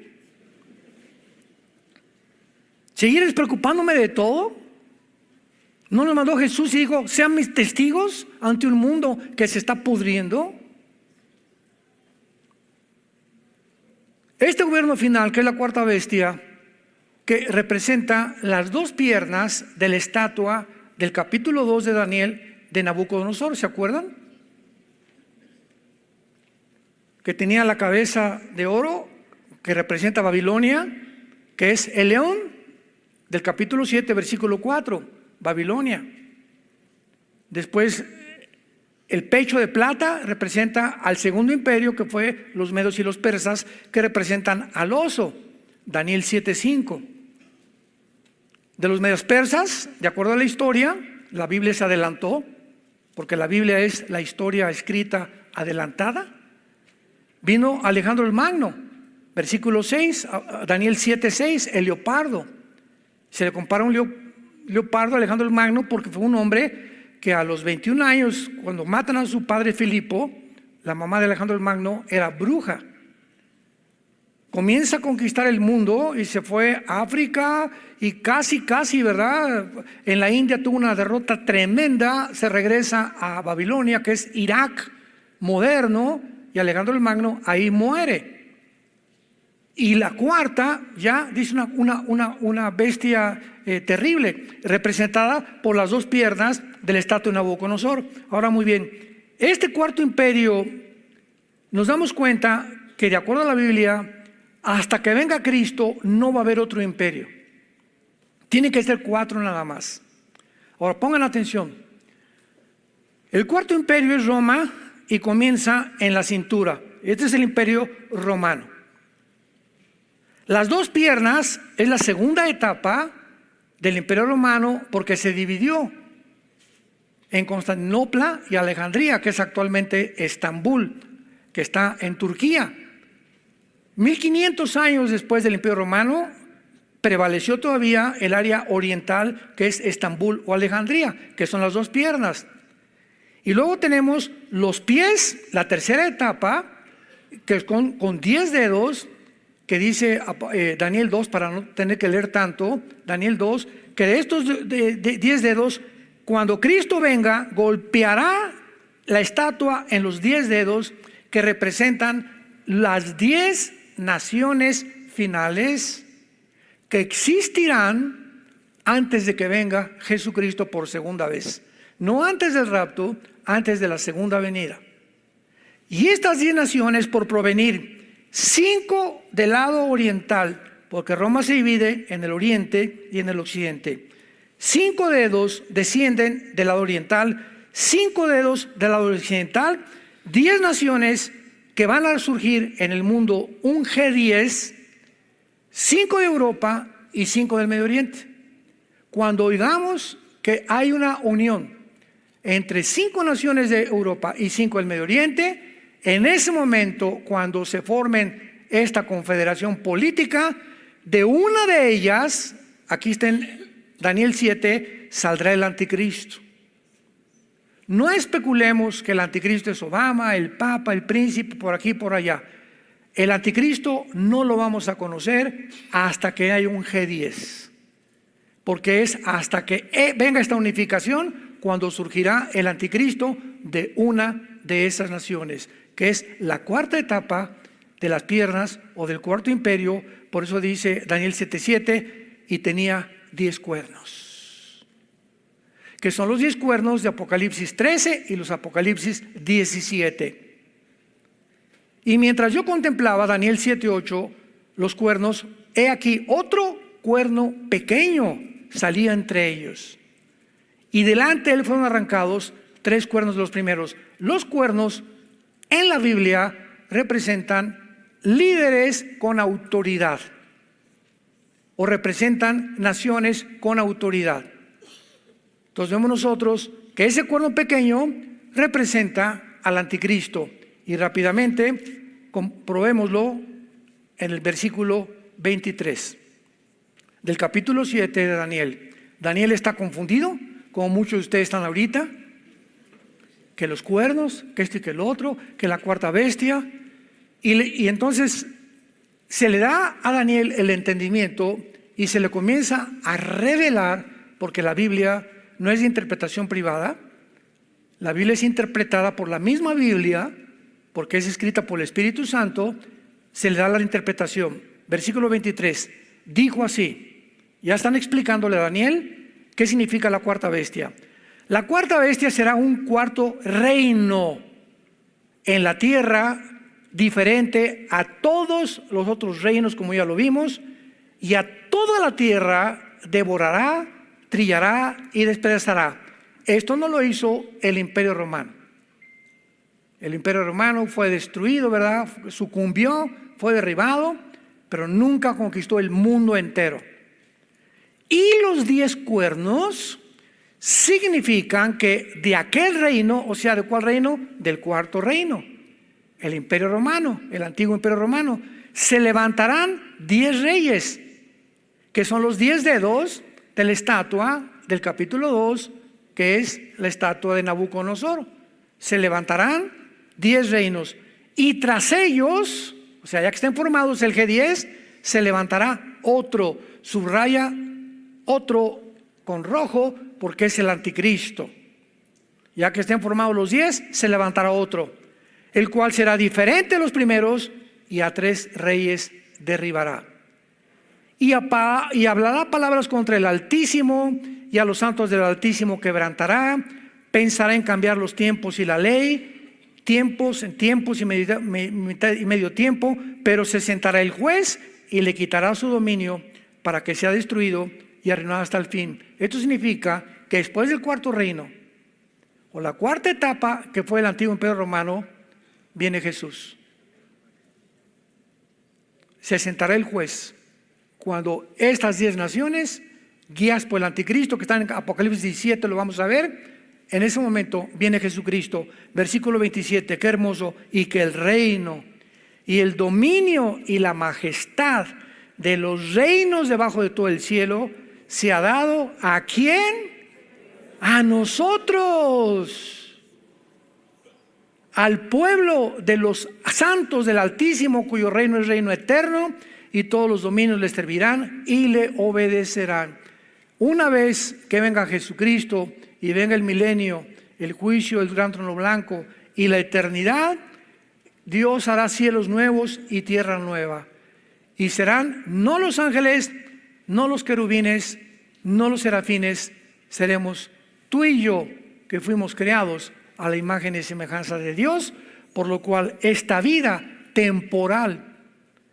¿Seguir despreocupándome de todo? ¿No nos mandó Jesús y dijo: sean mis testigos ante un mundo que se está pudriendo? Este gobierno final, que es la cuarta bestia, que representa las 2 piernas de la estatua del capítulo 2 de Daniel de Nabucodonosor, ¿se acuerdan? Que tenía la cabeza de oro, que representa Babilonia, que es el león del capítulo 7, versículo 4. Babilonia. Después el pecho de plata representa al segundo imperio, que fue los medos y los persas, que representan al oso, Daniel 7:5. De los medios persas, de acuerdo a la historia, la Biblia se adelantó, porque la Biblia es la historia escrita adelantada. Vino Alejandro el Magno, versículo 6, Daniel 7:6, el leopardo. Se le compara un leopardo a Alejandro el Magno porque fue un hombre que a los 21 años, cuando matan a su padre Filipo, la mamá de Alejandro el Magno era bruja. Comienza a conquistar el mundo y se fue a África y casi, ¿verdad? En la India tuvo una derrota tremenda, se regresa a Babilonia, que es Irak moderno, y Alejandro el Magno ahí muere. Y la cuarta ya dice una bestia terrible, representada por las 2 piernas de la estatua de Nabucodonosor. Ahora muy bien, este cuarto imperio, nos damos cuenta que de acuerdo a la Biblia, hasta que venga Cristo no va a haber otro imperio. Tiene que ser 4 nada más. Ahora pongan atención. El cuarto imperio es Roma y comienza en la cintura. Este es el imperio romano. Las 2 piernas es la segunda etapa del imperio romano porque se dividió en Constantinopla y Alejandría, que es actualmente Estambul, que está en Turquía. 1500 años después del imperio romano prevaleció todavía el área oriental, que es Estambul o Alejandría, que son las 2 piernas. Y luego tenemos los pies, la tercera etapa, que es con 10 dedos, que dice Daniel 2, para no tener que leer tanto, Daniel 2, que de estos 10 dedos, cuando Cristo venga, golpeará la estatua en los 10 dedos que representan las 10 naciones finales que existirán antes de que venga Jesucristo por segunda vez. No antes del rapto, antes de la segunda venida. Y estas 10 naciones por provenir, 5 del lado oriental, porque Roma se divide en el oriente y en el occidente. 5 dedos descienden del lado oriental, 5 dedos del lado occidental, 10 naciones que van a surgir en el mundo, un G10, 5 de Europa y 5 del Medio Oriente. Cuando oigamos que hay una unión entre 5 naciones de Europa y 5 del Medio Oriente, en ese momento, cuando se formen esta confederación política, de una de ellas, aquí está en Daniel 7, saldrá el anticristo. No especulemos que el anticristo es Obama, el Papa, el príncipe, por aquí, por allá. El anticristo no lo vamos a conocer hasta que haya un G10. Porque es hasta que venga esta unificación cuando surgirá el anticristo de una de esas naciones, que es la cuarta etapa de las piernas o del cuarto imperio. Por eso dice Daniel 7:7, y tenía 10 cuernos, que son los 10 cuernos de Apocalipsis 13 y los Apocalipsis 17. Y mientras yo contemplaba Daniel 7:8, los cuernos, he aquí otro cuerno pequeño salía entre ellos, y delante de él fueron arrancados 3 cuernos de los primeros. Los cuernos en la Biblia representan líderes con autoridad o representan naciones con autoridad. Entonces vemos nosotros que ese cuerno pequeño representa al anticristo, y rápidamente comprobémoslo en el versículo 23 del capítulo 7 de Daniel. Daniel está confundido, como muchos de ustedes están ahorita, que los cuernos, que esto y que el otro, que la cuarta bestia, y entonces se le da a Daniel el entendimiento y se le comienza a revelar, porque la Biblia no es de interpretación privada, la Biblia es interpretada por la misma Biblia, porque es escrita por el Espíritu Santo, se le da la interpretación. Versículo 23, dijo así, ya están explicándole a Daniel qué significa la cuarta bestia. La cuarta bestia será un cuarto reino en la tierra, diferente a todos los otros reinos, como ya lo vimos, y a toda la tierra devorará, trillará y despedazará. Esto no lo hizo el imperio romano. El imperio romano fue destruido, ¿verdad? Sucumbió, fue derribado, pero nunca conquistó el mundo entero. Y los 10 cuernos significan que de aquel reino, o sea, ¿de cuál reino? Del cuarto reino, el imperio romano, el antiguo imperio romano, se levantarán 10 reyes, que son los 10 dedos de la estatua del capítulo 2, que es la estatua de Nabucodonosor. Se levantarán 10 reinos, y tras ellos, o sea, ya que estén formados el G10, se levantará otro, subraya otro con rojo, porque es el anticristo. Ya que estén formados los 10, se levantará otro, el cual será diferente a los primeros, y a 3 reyes derribará. Y hablará palabras contra el Altísimo, y a los santos del Altísimo quebrantará. Pensará en cambiar los tiempos y la ley, tiempos en tiempos y medio tiempo, pero se sentará el juez y le quitará su dominio para que sea destruido y a reinar hasta el fin. Esto significa que después del cuarto reino, o la cuarta etapa que fue el antiguo imperio romano, viene Jesús. Se sentará el juez cuando estas 10 naciones, guiadas por el anticristo, que están en Apocalipsis 17, lo vamos a ver. En ese momento viene Jesucristo. Versículo 27, qué hermoso. Y que el reino y el dominio y la majestad de los reinos debajo de todo el cielo se ha dado ¿a quién? A nosotros, al pueblo de los santos del Altísimo, cuyo reino es reino eterno, y todos los dominios le servirán y le obedecerán. Una vez que venga Jesucristo y venga el milenio, el juicio, el gran trono blanco y la eternidad, Dios hará cielos nuevos y tierra nueva. Y serán no los ángeles, no los querubines, no los serafines, seremos tú y yo, que fuimos creados a la imagen y semejanza de Dios, por lo cual esta vida temporal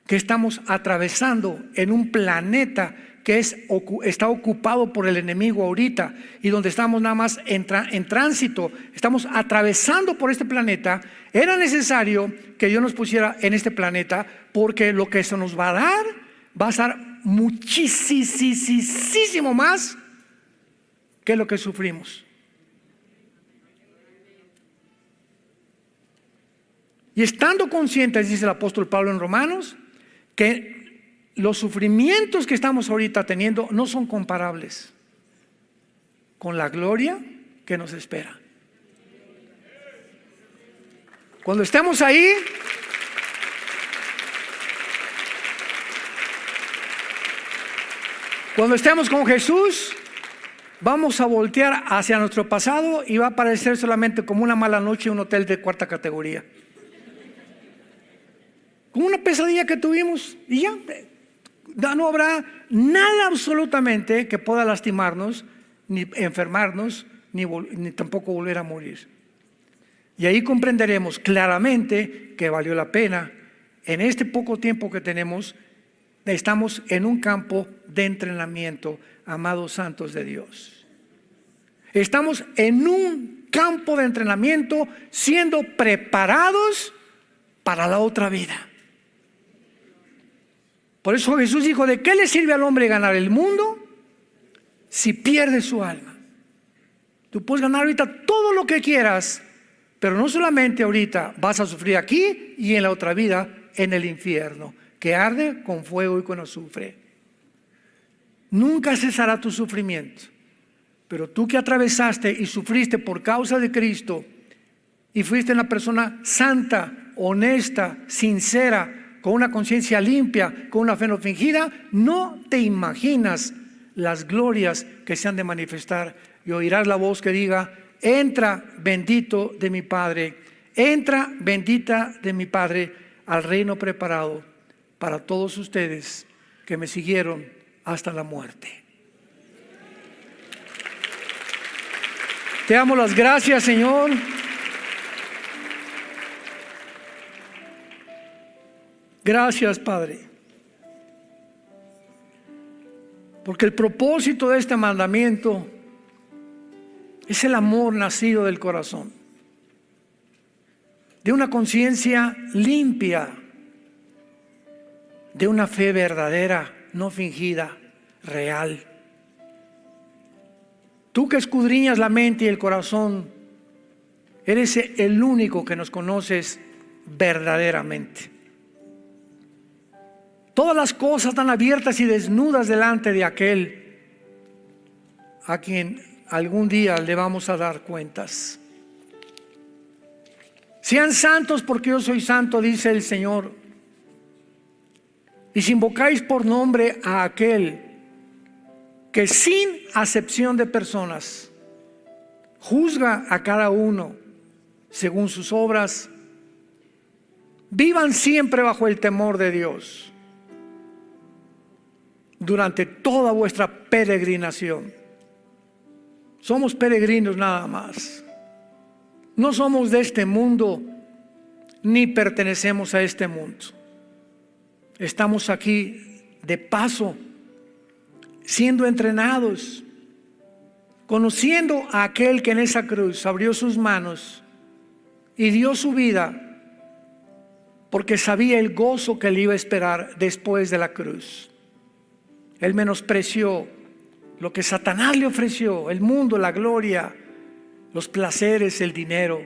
que estamos atravesando en un planeta que está ocupado por el enemigo ahorita, y donde estamos nada más en tránsito, estamos atravesando por este planeta, era necesario que Dios nos pusiera en este planeta, porque lo que se nos va a dar va a ser muchísimo más que lo que sufrimos. Y estando conscientes, dice el apóstol Pablo en Romanos, que los sufrimientos que estamos ahorita teniendo no son comparables con la gloria que nos espera. Cuando estemos ahí, cuando estemos con Jesús, vamos a voltear hacia nuestro pasado y va a parecer solamente como una mala noche en un hotel de cuarta categoría, como una pesadilla que tuvimos, y ya no habrá nada absolutamente que pueda lastimarnos, ni enfermarnos, ni tampoco volver a morir. Y ahí comprenderemos claramente que valió la pena. En este poco tiempo que tenemos, estamos en un campo de entrenamiento, amados santos de Dios. Estamos en un campo de entrenamiento, siendo preparados para la otra vida. Por eso Jesús dijo: ¿de qué le sirve al hombre ganar el mundo si pierde su alma? Tú puedes ganar ahorita todo lo que quieras, pero no solamente ahorita, vas a sufrir aquí y en la otra vida, en el infierno, que arde con fuego y con azufre. Nunca cesará tu sufrimiento, pero tú que atravesaste y sufriste por causa de Cristo y fuiste una persona santa, honesta, sincera, con una conciencia limpia, con una fe no fingida, no te imaginas las glorias que se han de manifestar, y oirás la voz que diga: entra bendito de mi Padre, entra bendita de mi Padre al reino preparado para todos ustedes que me siguieron hasta la muerte. Te damos las gracias, Señor. Gracias, Padre, porque el propósito de este mandamiento es el amor nacido del corazón, de una conciencia limpia, de una fe verdadera, no fingida, real. Tú que escudriñas la mente y el corazón, eres el único que nos conoces verdaderamente. Todas las cosas están abiertas y desnudas delante de aquel a quien algún día le vamos a dar cuentas. Sean santos porque yo soy santo, dice el Señor. Y si invocáis por nombre a aquel que sin acepción de personas juzga a cada uno según sus obras, vivan siempre bajo el temor de Dios durante toda vuestra peregrinación. Somos peregrinos nada más. No somos de este mundo, ni pertenecemos a este mundo. Estamos aquí de paso siendo entrenados, conociendo a aquel que en esa cruz abrió sus manos y dio su vida, porque sabía el gozo que le iba a esperar después de la cruz. Él menospreció lo que Satanás le ofreció, el mundo, la gloria, los placeres, el dinero,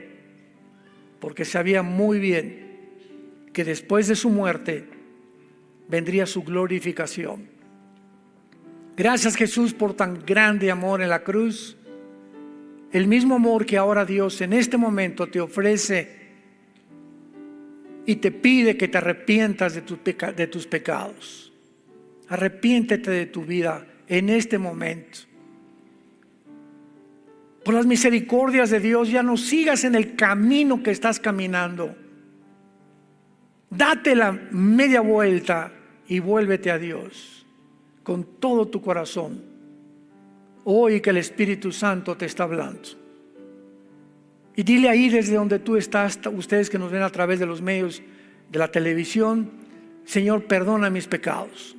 porque sabía muy bien que después de su muerte vendría su glorificación. Gracias, Jesús, por tan grande amor en la cruz, el mismo amor que ahora Dios en este momento te ofrece y te pide que te arrepientas de tus pecados. Arrepiéntete de tu vida en este momento. Por las misericordias de Dios, ya no sigas en el camino que estás caminando. Date la media vuelta y vuélvete a Dios con todo tu corazón. Hoy que el Espíritu Santo te está hablando. Y dile ahí desde donde tú estás, ustedes que nos ven a través de los medios de la televisión: Señor, perdona mis pecados.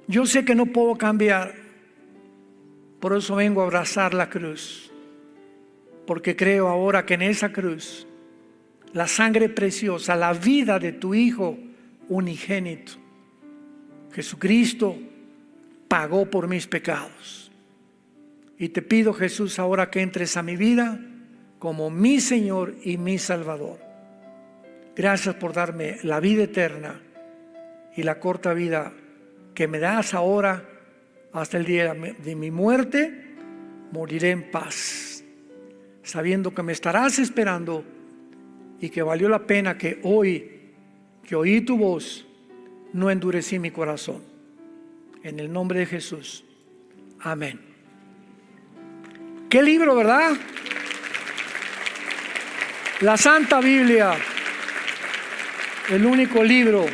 Yo sé que no puedo cambiar, por eso vengo a abrazar la cruz, porque creo ahora que en esa cruz la sangre preciosa, la vida de tu Hijo unigénito, Jesucristo, pagó por mis pecados. Y te pido, Jesús, ahora que entres a mi vida como mi Señor y mi Salvador. Gracias por darme la vida eterna y la corta vida que me das ahora hasta el día de mi muerte. Moriré en paz, sabiendo que me estarás esperando y que valió la pena que hoy que oí tu voz no endurecí mi corazón. En el nombre de Jesús. Amén. ¿Qué libro, verdad? La Santa Biblia, el único libro,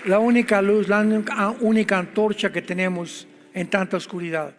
la única luz, la única antorcha que tenemos en tanta oscuridad.